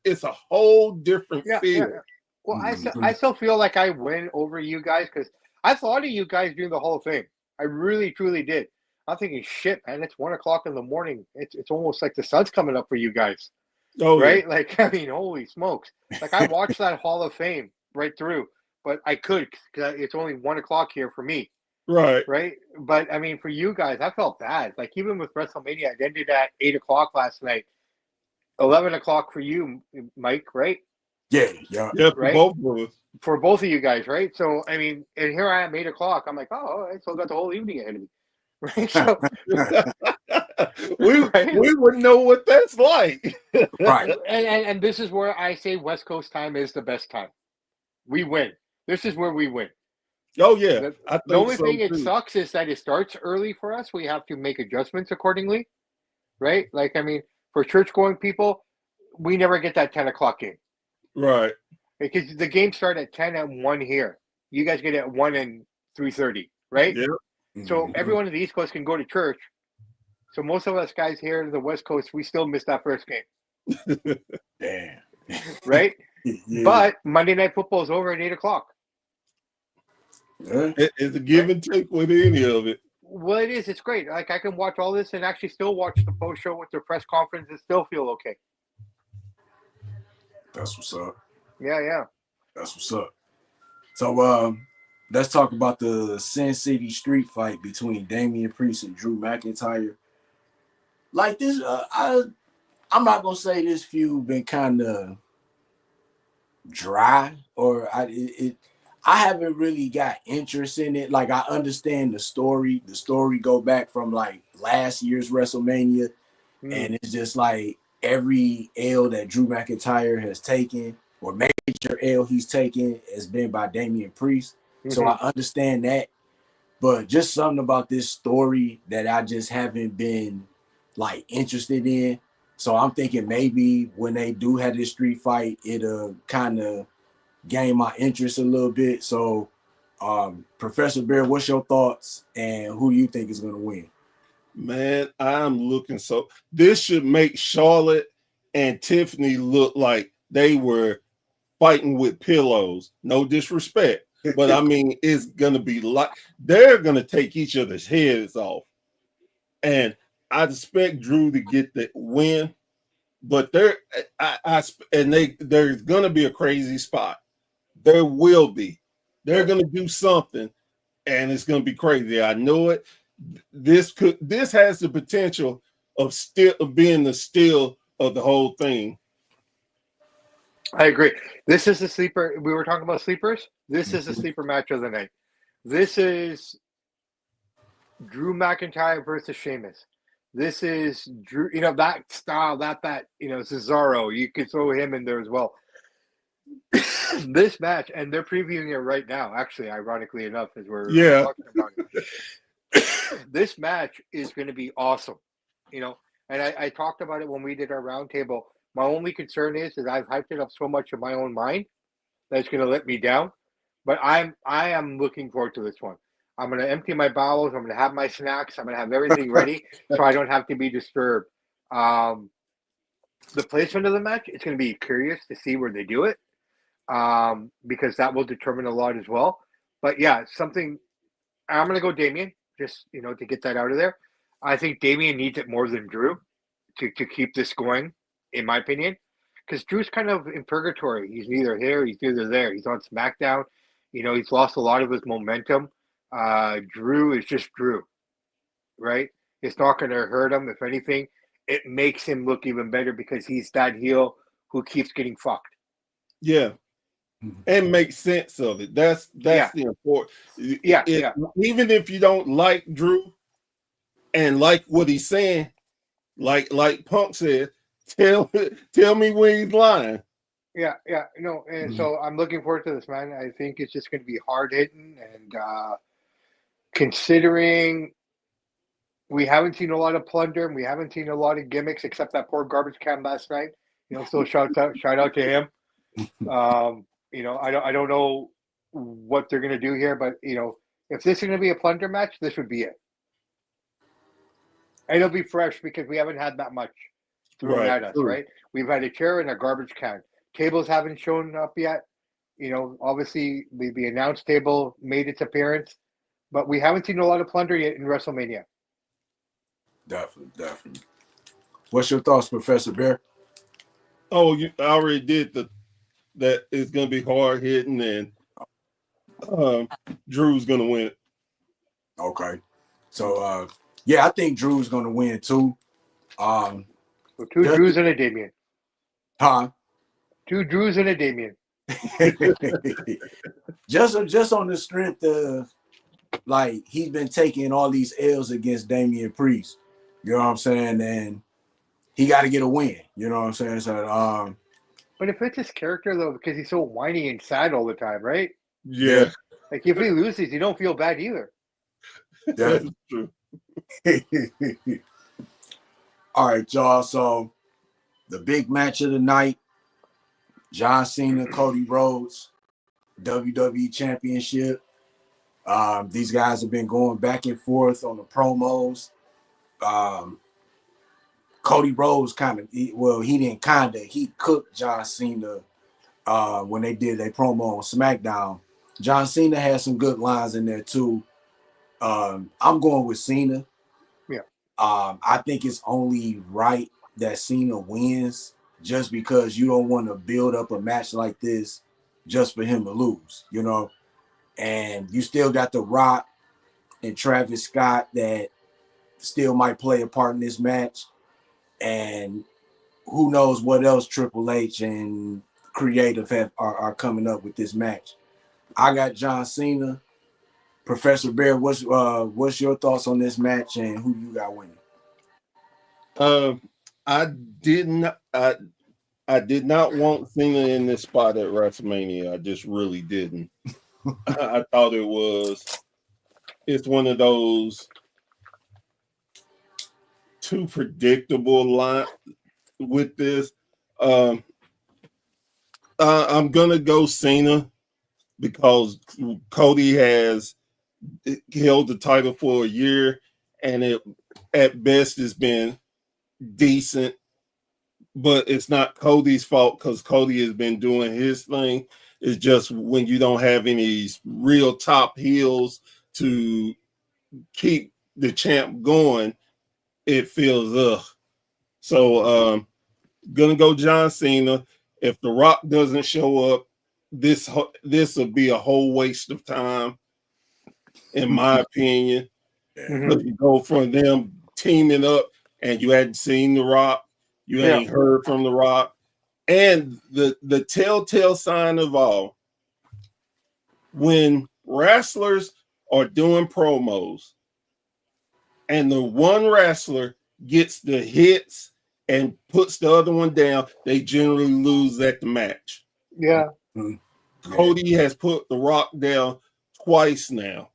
it's a whole different feel. Yeah. Well, I still feel like I win over you guys because I thought of you guys during the Hall of Fame. I really, truly did. I'm thinking, shit, man, it's 1 o'clock in the morning. It's almost like the sun's coming up for you guys. Oh, right? Yeah. Like, I mean, holy smokes. Like, I watched that Hall of Fame right through, but I could because it's only 1 o'clock here for me. Right. But, I mean, for you guys, I felt bad. Like, even with WrestleMania, it ended at 8 o'clock last night. 11 o'clock for you, Mike, right? Yeah, right? For both of you guys, right? So, I mean, and here I am, 8 o'clock. I'm like, oh, I still got the whole evening ahead of me. Right? So, we wouldn't know what that's like. Right. And this is where I say West Coast time is the best time. We win. This is where we win. Oh, yeah. The only thing it sucks is that it starts early for us. We have to make adjustments accordingly, right? Like, I mean, for church-going people, we never get that 10 o'clock game. Right. Because the games start at 10 and 1 here. You guys get it at 1 and 3:30, right? Yeah. So everyone on the East Coast can go to church. So most of us guys here in the West Coast, we still missed that first game. Damn. Right? But Monday Night Football is over at 8 o'clock. It's a give and take with any of it. Well, it is. It's great. Like, I can watch all this and actually still watch the post show with the press conference and still feel okay. That's what's up. Yeah. That's what's up. So let's talk about the Sin City street fight between Damian Priest and Drew McIntyre. Like this, I'm not gonna say this feud been kind of dry, or I haven't really got interest in it. Like I understand the story. The story go back from like last year's WrestleMania, and it's just like every L that Drew McIntyre has taken, or major L he's taken, has been by Damian Priest. So I understand that, but just something about this story that I just haven't been like interested in. So I'm thinking maybe when they do have this street fight, it'll kind of gain my interest a little bit. So, Professor Bear, what's your thoughts and who you think is going to win? Man, I'm looking so. This should make Charlotte and Tiffany look like they were fighting with pillows. No disrespect, but I mean, it's gonna be like they're gonna take each other's heads off, and I expect Drew to get the win. But there's gonna be a crazy spot. There will be. They're gonna do something, and it's gonna be crazy. I know it. This has the potential of being the steal of the whole thing. I agree. This is the sleeper. We were talking about sleepers. This is the sleeper match of the night. This is Drew McIntyre versus Sheamus. This is Drew, that style, that Cesaro. You could throw him in there as well. This match, and they're previewing it right now, actually, ironically enough, as we're talking about it. This match is going to be awesome, and I talked about it when we did our roundtable. My only concern is that I've hyped it up so much in my own mind that it's going to let me down. But I am looking forward to this one. I'm going to empty my bowels. I'm going to have my snacks. I'm going to have everything ready so I don't have to be disturbed. The placement of the match, it's going to be curious to see where they do it because that will determine a lot as well. But yeah, I'm going to go Damian just, to get that out of there. I think Damian needs it more than Drew to keep this going, in my opinion, because Drew's kind of in purgatory. He's neither here, he's neither there. He's on SmackDown. He's lost a lot of his momentum. Drew is just Drew, right? It's not going to hurt him. If anything, it makes him look even better because he's that heel who keeps getting fucked. Yeah. And make sense of it. That's the important. Even if you don't like Drew and like what he's saying, like Punk said, tell me when he's lying. And so I'm looking forward to this, man. I think it's just going to be hard hitting, and considering we haven't seen a lot of plunder and we haven't seen a lot of gimmicks except that poor garbage can last night. So shout out to him. I don't know what they're going to do here, but if this is going to be a plunder match, this would be it. And it'll be fresh because we haven't had that much thrown at us, right? We've had a chair and a garbage can. Tables haven't shown up yet. Obviously the announce table made its appearance, but we haven't seen a lot of plunder yet in WrestleMania. Definitely. What's your thoughts, Professor Bear? Oh, I already did that it's going to be hard hitting, and Drew's going to win. Okay. So, I think Drew's going to win too. So two Drews and a Damien. Huh? Two Drews and a Damien. just on the strength of, like, he's been taking all these L's against Damian Priest. You know what I'm saying? And he got to get a win. You know what I'm saying? So, but it fits his character, though, because he's so whiny and sad all the time, right? Yeah. Like, if he loses, you don't feel bad either. That's true. All right, y'all. So, the big match of the night, John Cena, Cody Rhodes, WWE Championship. These guys have been going back and forth on the promos. Cody Rhodes he cooked John Cena when they did their promo on SmackDown. John Cena had some good lines in there too. I'm going with Cena. Yeah. I think it's only right that Cena wins just because you don't want to build up a match like this just for him to lose, and you still got The Rock and Travis Scott that still might play a part in this match, and who knows what else Triple H and creative are coming up with this match. I got John Cena. Professor Bear, what's your thoughts on this match and who you got winning? I did not want Cena in this spot at WrestleMania. I just really didn't. I thought it's one of those too predictable line with this. I'm gonna go Cena because Cody has held the title for a year, and it at best has been decent, but it's not Cody's fault because Cody has been doing his thing. It's just when you don't have any real top heels to keep the champ going, it feels ugh. So gonna go John Cena. If The Rock doesn't show up, this will be a whole waste of time, in my opinion. Because you go from them teaming up and you hadn't seen The Rock, you ain't heard from The Rock. And the telltale sign of all, when wrestlers are doing promos and the one wrestler gets the hits and puts the other one down, they generally lose at the match. Yeah. Cody has put The Rock down twice now.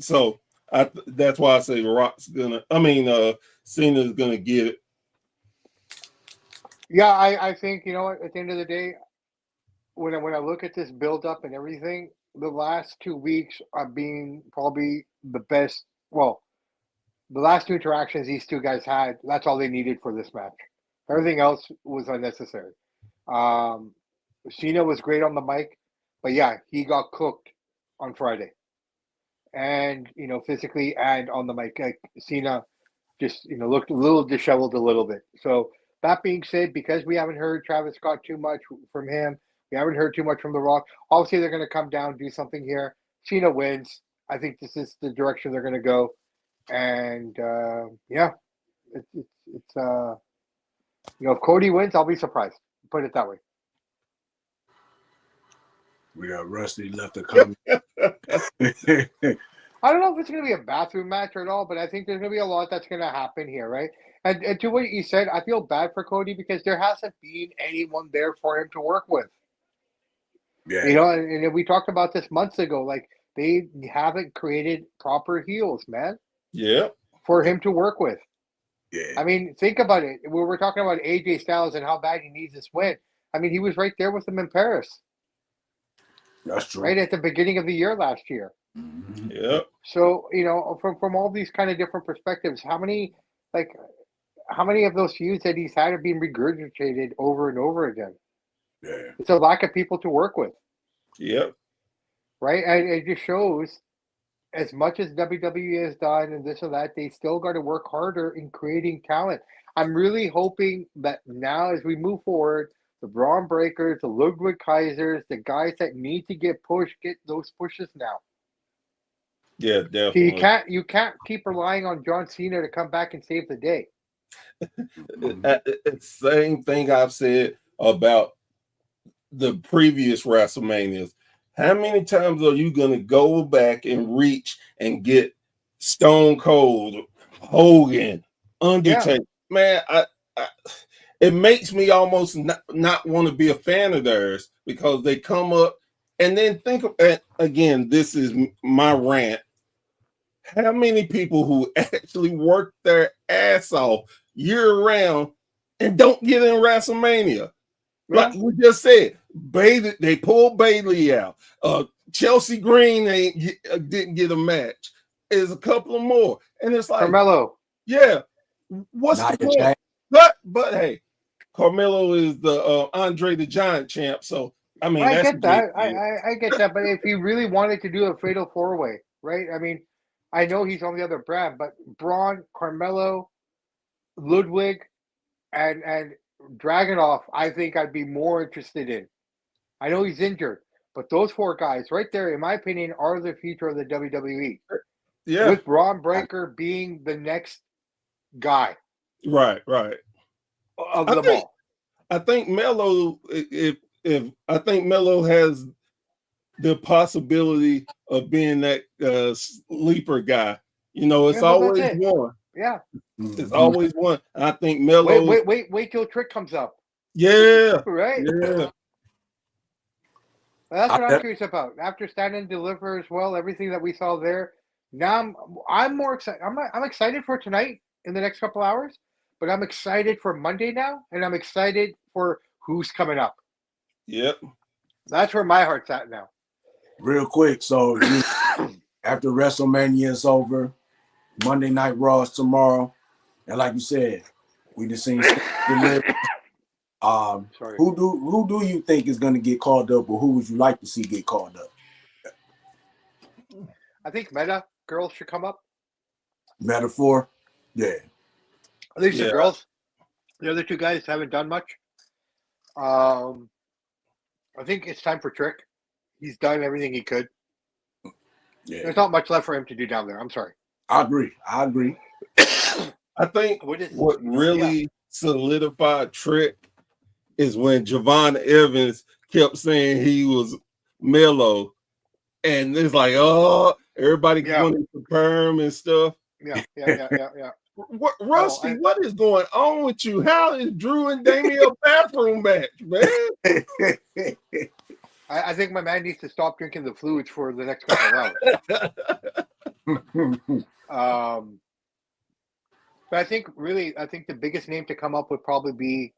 So that's why I say The Rock's Cena's gonna get it. Yeah, I think, you know what, at the end of the day, when I look at this build up and everything, the last 2 weeks are being probably the best. Well, the last two interactions these two guys had, that's all they needed for this match. Everything else was unnecessary. Cena was great on the mic, but yeah, he got cooked on Friday. And, physically and on the mic, like Cena just, looked a little disheveled a little bit. So that being said, because we haven't heard Travis Scott too much from him, we haven't heard too much from The Rock. Obviously, they're going to come down, do something here. Cena wins. I think this is the direction they're going to go. And if Cody wins, I'll be surprised. Put it that way. We got Rusty left a comment. I don't know if it's going to be a bathroom match or at all, but I think there's going to be a lot that's going to happen here, right? And to what you said, I feel bad for Cody because there hasn't been anyone there for him to work with. Yeah. And we talked about this months ago. Like, they haven't created proper heels, man. Yeah. For him to work with. Yeah. I mean, think about it. We were talking about AJ Styles and how bad he needs this win. I mean, he was right there with him in Paris. That's true. Right at the beginning of the year last year. Mm-hmm. Yep. So, from all these kind of different perspectives, how many of those feuds that he's had have been regurgitated over and over again? Yeah. It's a lack of people to work with. Yep. Right? And it just shows, as much as WWE has done and this or that, they still got to work harder in creating talent. I'm really hoping that now, as we move forward, the Braun Breakers, the Ludwig Kaisers, the guys that need to get pushed, get those pushes now. Yeah, definitely. You can't keep relying on John Cena to come back and save the day. Same thing I've said about the previous WrestleManias. How many times are you going to go back and reach and get Stone Cold, Hogan, Undertaker? Yeah. Man, it makes me almost not want to be a fan of theirs because they come up and then think of it again. This is my rant. How many people who actually work their ass off year round and don't get in WrestleMania? Yeah. Like we just said, they pulled Bailey out. Chelsea Green didn't get a match. There's a couple of more, and it's like Carmelo. Yeah, what's the point? But hey, Carmelo is the Andre the Giant champ, so I mean I get that. I get that, but if he really wanted to do a fatal four-way, right? I mean, I know he's on the other brand, but Braun, Carmelo, Ludwig, and Dragunov, I think I'd be more interested in. I know he's injured, But those 4 guys right there, in my opinion, are the future of the WWE. Yeah. With Braun Breaker being the next guy Right. of them all. I think Melo, if I think Melo has the possibility of being that sleeper guy. You know, it's always one. Yeah. It's always one. I think Melo. Wait till Trick comes up. Yeah. Right? Yeah. That's what I'm curious about. After Stand and Deliver as well, everything that we saw there. Now I'm more excited. I'm excited for tonight in the next couple hours, but I'm excited for Monday now, and I'm excited for who's coming up. Yep. That's where my heart's at now. Real quick, so after WrestleMania is over, Monday Night Raw is tomorrow, and like you said, we just seen deliver. Who do you think is going to get called up, or who would you like to see get called up? I think Meta girls should come up. Metaphor, yeah. At least the girls. The other 2 guys haven't done much. I think it's time for Trick. He's done everything he could. Yeah. There's not much left for him to do down there. I'm sorry. I agree. I think what really solidified Trick is when Javon Evans kept saying he was Melo, and it's like, oh, everybody wanted to perm and stuff. Yeah. Rusty, what is going on with you? How is Drew and Damien a bathroom match, man? I think my man needs to stop drinking the fluids for the next couple of hours. But I think the biggest name to come up would probably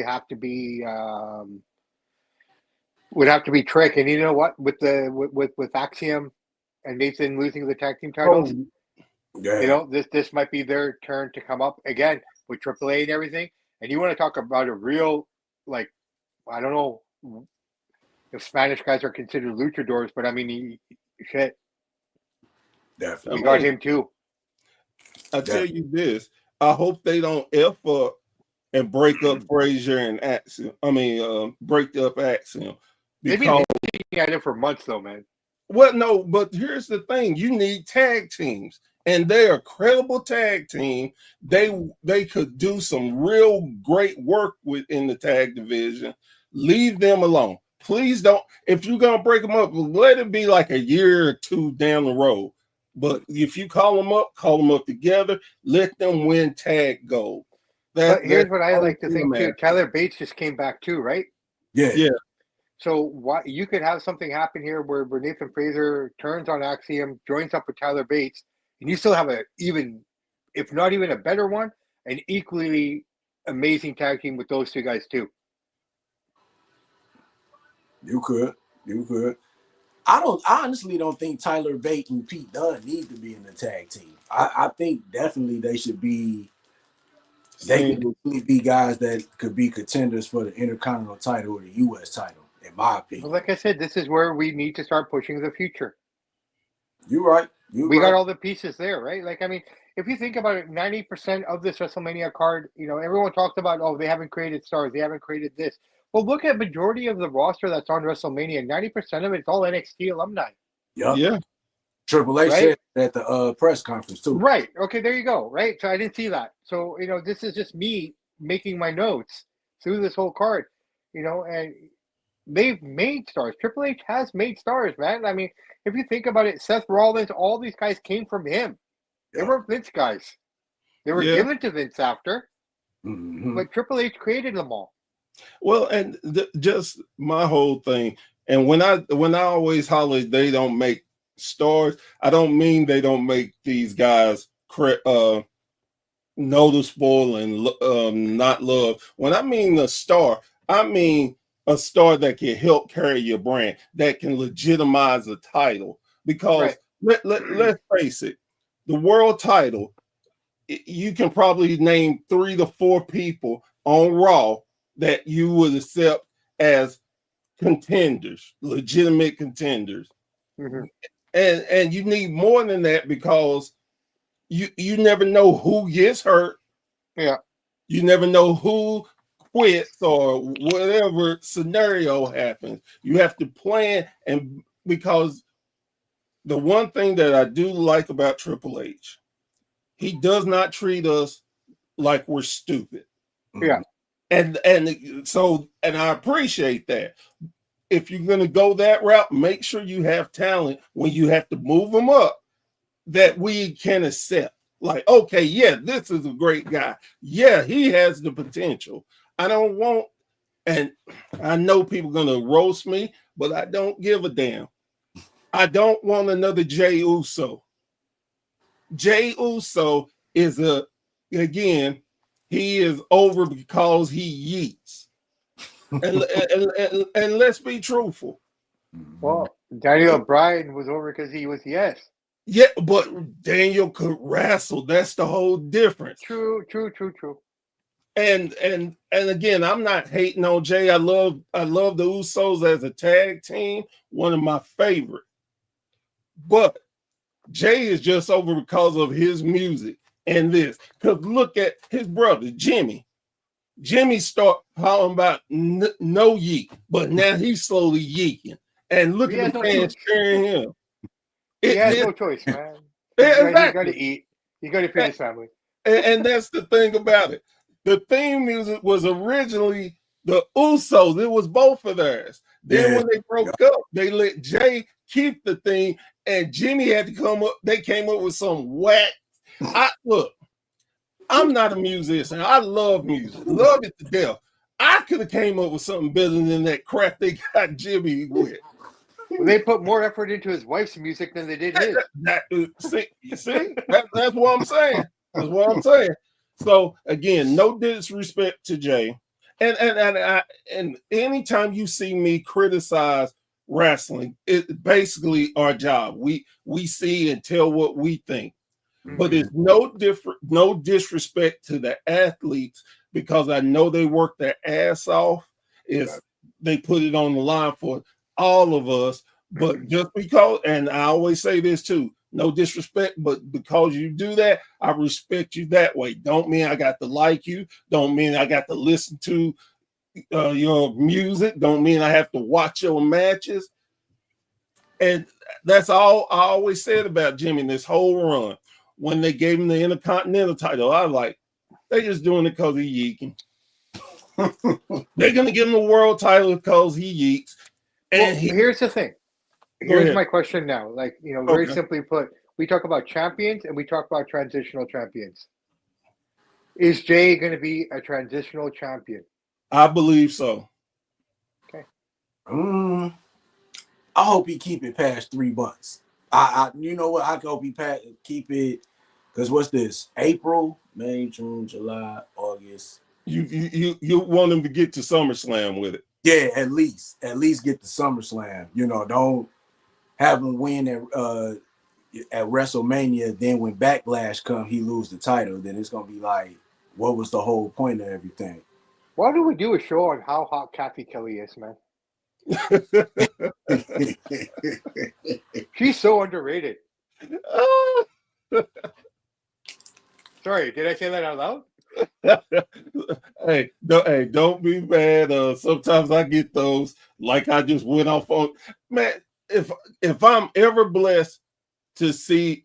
have to be Trick. And you know what? With Axiom and Nathan losing the tag team titles, you know, this might be their turn to come up again with AAA and everything. And you want to talk about a real, like, I don't know if Spanish guys are considered luchadors, but I mean, shit. Definitely. We got him too. I tell you this, I hope they don't F up and break up Frazier and Axiom. Break up Axiom. They've been looking at it for months though, man. Well, no, but here's the thing. You need tag teams. And they're a credible tag team. They could do some real great work within the tag division. Leave them alone. Please don't. If you're going to break them up, let it be like a year or 2 down the road. But if you call them up together. Let them win tag gold. But here's what I like to think too. Tyler Bates just came back too, right? Yeah. So you could have something happen here where Nathan Frazier turns on Axiom, joins up with Tyler Bates, and you still have if not even a better one, an equally amazing tag team with those 2 guys too. You could. I honestly don't think Tyler Bate and Pete Dunne need to be in the tag team. I think definitely they should be. They could definitely be guys that could be contenders for the Intercontinental title or the U.S. title, in my opinion. Well, like I said, this is where we need to start pushing the future. You're right. We got all the pieces there, right? Like, I mean, if you think about it, 90% of this WrestleMania card, you know, everyone talked about, oh, they haven't created stars, they haven't created this. Well, look at majority of the roster that's on WrestleMania. 90% of it's all NXT alumni. Yep. Yeah. Triple H said at the press conference too. Right. Okay, there you go. Right. So I didn't see that. So, you know, this is just me making my notes through this whole card, you know, and they've made stars. Triple H has made stars, man. I mean, if you think about it, Seth Rollins, all these guys came from him. They weren't Vince guys. They were given to Vince after. Mm-hmm. But Triple H created them all. Well, and just my whole thing. And when I always holler, they don't make stars. I don't mean they don't make these guys noticeable and not loved. When I mean a star, I mean a star that can help carry your brand, that can legitimize a title. Because let's face it, the world title, you can probably name 3 to 4 people on Raw that you would accept as contenders, legitimate contenders. Mm-hmm. And you need more than that because you never know who gets hurt. Yeah. You never know who quits or whatever scenario happens. You have to plan, and because the one thing that I do like about Triple H, he does not treat us like we're stupid. Yeah. And I appreciate that. If you're going to go that route, make sure you have talent when you have to move them up that we can accept. Like, okay, yeah, this is a great guy. Yeah, he has the potential. I don't want, and I know people are going to roast me, but I don't give a damn. I don't want another Jey Uso. Jey Uso is again, he is over because he yeets. And let's be truthful. Well, Daniel Bryan was over because he was yes. Yeah, but Daniel could wrestle. That's the whole difference. True. And again, I'm not hating on Jay. I love the Usos as a tag team, one of my favorite. But Jay is just over because of his music and this. Because look at his brother, Jimmy. Jimmy start hollering about no yeek, but now he's slowly yeeking. And look at the fans cheering him. He has no choice, man. Exactly. You got to eat. You got to feed his family. And that's the thing about it. The theme music was originally the Usos. It was both of theirs. Then when they broke up, they let Jay keep the theme, and Jimmy had to come up. They came up with some whack. Look, I'm not a musician. I love music. Love it to death. I could have came up with something better than that crap they got Jimmy with. Well, they put more effort into his wife's music than they did his. That's what I'm saying. That's what I'm saying. So again, no disrespect to Jay, and anytime you see me criticize wrestling, it's basically our job. We see and tell what we think, but it's no disrespect to the athletes because I know they work their ass off. They put it on the line for all of us, but just because, and I always say this too, no disrespect, but because you do that, I respect you that way. Don't mean I got to like you. Don't mean I got to listen to your music. Don't mean I have to watch your matches. And that's all I always said about Jimmy this whole run. When they gave him the Intercontinental title, I was like, they just doing it because he yeeking. They're going to give him the world title because he yeeks. And here's the thing. Here's my question now. Like, very simply put, we talk about champions and we talk about transitional champions. Is Jay going to be a transitional champion? I believe so. Okay. I hope he keep it past 3 months. You know what? I hope he keep it because what's this? April, May, June, July, August. You want him to get to SummerSlam with it? Yeah, at least get the SummerSlam. Don't have him win at WrestleMania. Then when Backlash comes, he lose the title. Then it's gonna be like, what was the whole point of everything? Why don't we do a show on how hot Kathy Kelly is, man? She's so underrated. Sorry, did I say that out loud? Hey, don't be mad. Sometimes I get those. Like I just went off on, man. If I'm ever blessed to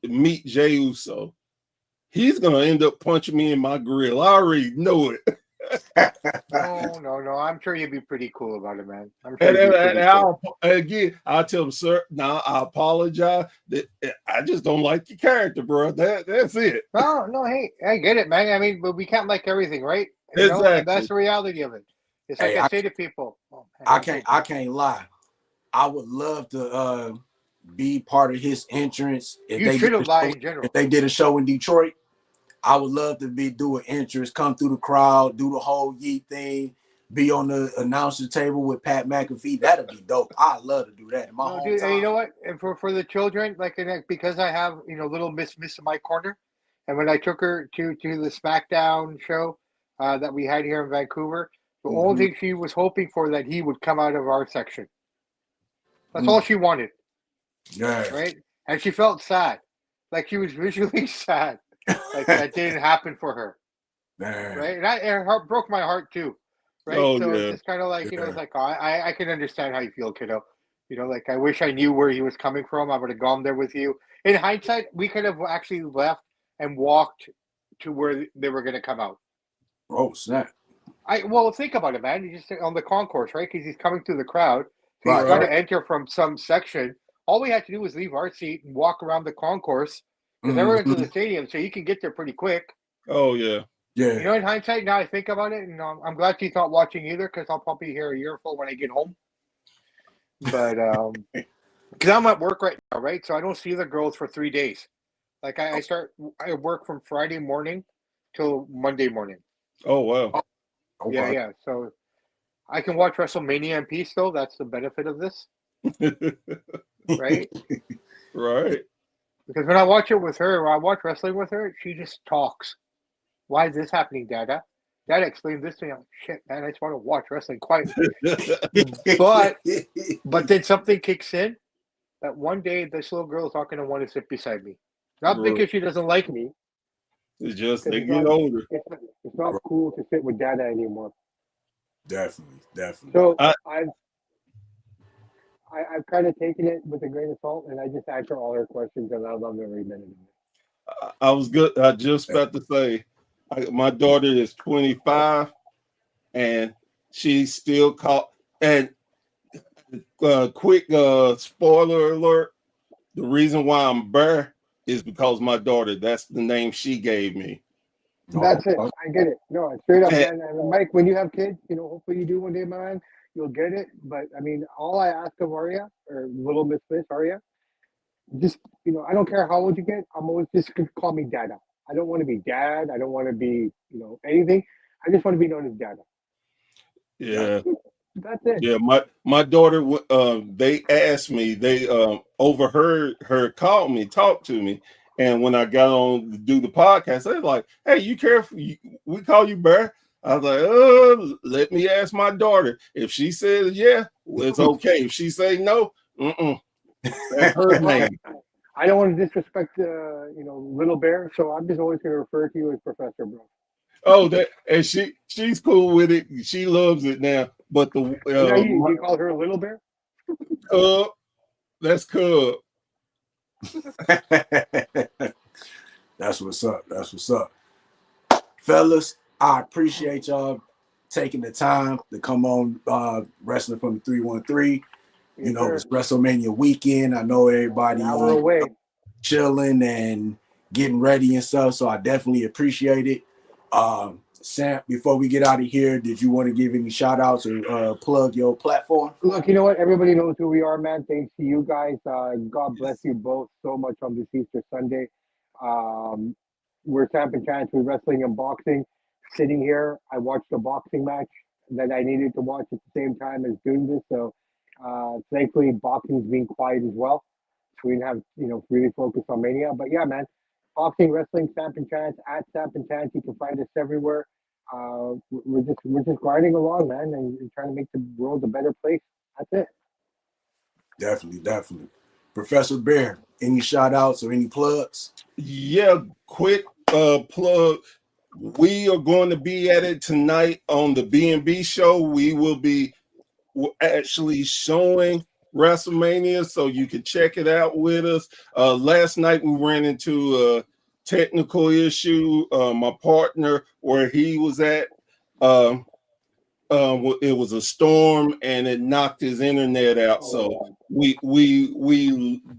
meet Jey Uso, he's gonna end up punching me in my grill. I already know it. No. I'm sure you'd be pretty cool about it, man. I'm sure. I'll tell him, sir. Now I apologize. That I just don't like your character, bro. That's it. No. Hey, I get it, man. I mean, but we can't like everything, right? Exactly. That's the reality of it. It's like I say to people. I can't lie. I would love to be part of his entrance. You should have lied in general. If they did a show in Detroit, I would love to do an entrance, come through the crowd, do the whole yeet thing, be on the announcer table with Pat McAfee. That'd be dope. I'd love to do that in my hometown. Dude, and you know what? And for the children, because I have little Miss in my corner, and when I took her to the SmackDown show that we had here in Vancouver, the only thing she was hoping for that he would come out of our section. That's all she wanted. Yeah. Right? And she felt sad. Like she was visually sad. Like that didn't happen for her. Man. Right? And it broke my heart too. right? Oh So it's yeah. just kind of like, Yeah. it's like, I can understand how you feel, kiddo. Like I wish I knew where he was coming from. I would have gone there with you. In hindsight, we could have actually left and walked to where they were going to come out. Oh snap! Well, think about it, man. You just on the concourse, right? Because he's coming through the crowd, so he's Right, got Right. to enter from some section. All we had to do was leave our seat and walk around the concourse because everyone's in Mhm. the stadium, so you can get there pretty quick. Oh yeah. Yeah, In hindsight, now I think about it, and I'm glad she's not watching either because I'll probably hear a earful when I get home. But because I'm at work right now, right? So I don't see the girls for 3 days. Like I work from Friday morning till Monday morning. Oh wow. Yeah, okay. yeah. So I can watch WrestleMania in peace, though. That's the benefit of this, right? Right. Because when I watch it with her, when I watch wrestling with her, she just talks. Why is this happening, Dada? Dada explained this to me. I'm like, shit, man, I just want to watch wrestling quietly. But then something kicks in that one day this little girl is not going to want to sit beside me. Not because she doesn't like me. It's just Because they get older. it's not cool to sit with Dada anymore. Definitely. So I- I've kind of taken it with a grain of salt, and I just answer all her questions, and I love every minute of it. I was good. I just about to say, my daughter is 25, and she's still caught. And quick spoiler alert: the reason why I'm Burr is because my daughter. That's the name she gave me. That's it. I get it. No, straight up, And, man. And Mike, when you have kids, hopefully you do one day, man, you'll get it. But I mean, all I ask of Arya or little Miss Arya, just I don't care how old you get. I'm always just call me Dada. I don't want to be dad. I don't want to be anything. I just want to be known as Dada. yeah. That's it. Yeah, my daughter. They asked me. They overheard her call me, talk to me, and when I got on to do the podcast, they were like, "Hey, you careful? We call you Bear." I was like, let me ask my daughter. If she says yeah, well, it's okay. If she say no, that's her name. I don't want to disrespect, Little Bear, so I'm just always going to refer to you as Professor Bro. Oh, that and she's cool with it. She loves it now. But the Now you call her Little Bear? Cub, that's Cub. That's what's up. Fellas, I appreciate y'all taking the time to come on Wrestling from the 313. It's WrestleMania weekend. I know everybody An hour away. chilling and getting ready and stuff, so I definitely appreciate it. Samp, before we get out of here, did you want to give any shout outs or plug your platform? Look, you know what? Everybody knows who we are, man. Thanks to you guys. God bless you both so much on this Easter Sunday. We're Samp and Chance with wrestling and boxing. Sitting here, I watched a boxing match that I needed to watch at the same time as doing this. So thankfully, boxing's being quiet as well. So we didn't have, really focus on Mania. But yeah, man, boxing, wrestling, Samp and Chance, at Samp and Chance. You can find us everywhere. We're just grinding along, man, and trying to make the world a better place. That's it. Definitely. Professor Bear, any shout outs or any plugs? Yeah, quick plug. We are going to be at it tonight on the B&B show. We will be actually showing WrestleMania, so you can check it out with us. Last night we ran into a technical issue. My partner, where he was at, it was a storm and it knocked his internet out. So we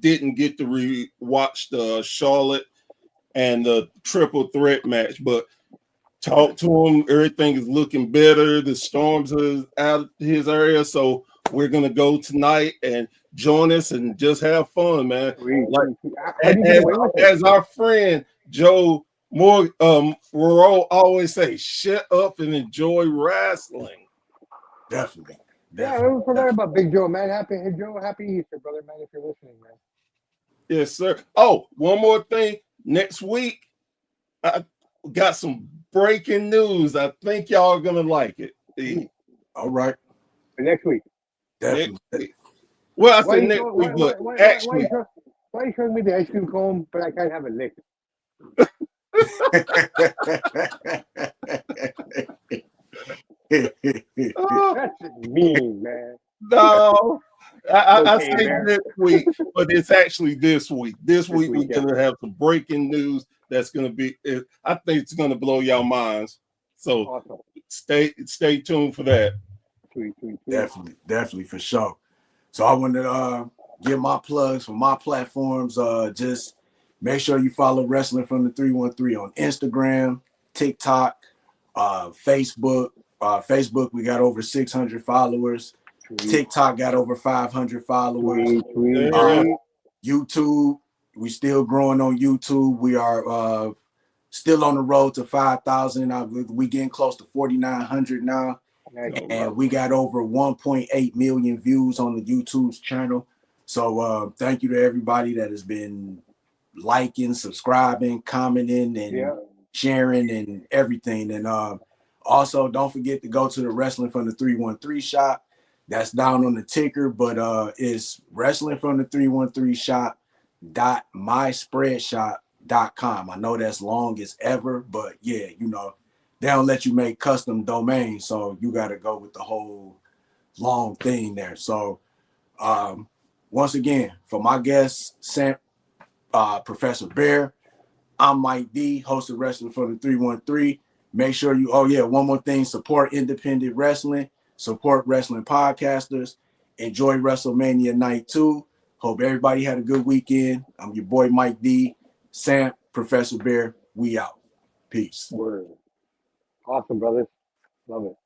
didn't get to watch the Charlotte and the triple threat match, but talk to him. Everything is looking better. The storms are out of his area, so we're gonna go tonight and join us and just have fun, man. Like as our friend Joe Moore Moreau always say, shut up and enjoy wrestling. Definitely. Yeah, I forgot about Big Joe, man. Happy Easter, brother, man, if you're listening, man. Yes, sir. Oh, one more thing. Next week, I got some breaking news. I think y'all are gonna like it. All right. For next week. Definitely. Well, I said next week, but actually, why are you showing me the ice cream cone, but I can't have it licked? Oh, That's mean, man. no, I Okay, say man. next week, but it's actually this week. This week we're week, yeah. gonna have some breaking news that's gonna be. I think it's gonna blow your minds. So Awesome. stay tuned for that. Sweet. Definitely for sure. So I want to give my plugs for my platforms. Just make sure you follow Wrestling from the 313 on Instagram, TikTok, Facebook. Facebook, we got over 600 followers. TikTok got over 500 followers. Yeah. YouTube, we still growing on YouTube. We are still on the road to 5,000. We getting close to 4,900 now. And we got over 1.8 million views on the YouTube's channel. So thank you to everybody that has been liking, subscribing, commenting, and sharing and everything. And also, don't forget to go to the Wrestling from the 313 shop. That's down on the ticker, but it's Wrestling from the 313 shop.myspreadshop.com. I know that's long as ever, but yeah, you know, they don't let you make custom domains, so you got to go with the whole long thing there. So once again, for my guest, Samp, Professor Bear, I'm Mike D, host of Wrestling from the 313. Make sure you, one more thing, support independent wrestling, support wrestling podcasters, enjoy WrestleMania Night 2. Hope everybody had a good weekend. I'm your boy Mike D, Samp, Professor Bear, we out. Peace. Word. Awesome, brothers. Love it.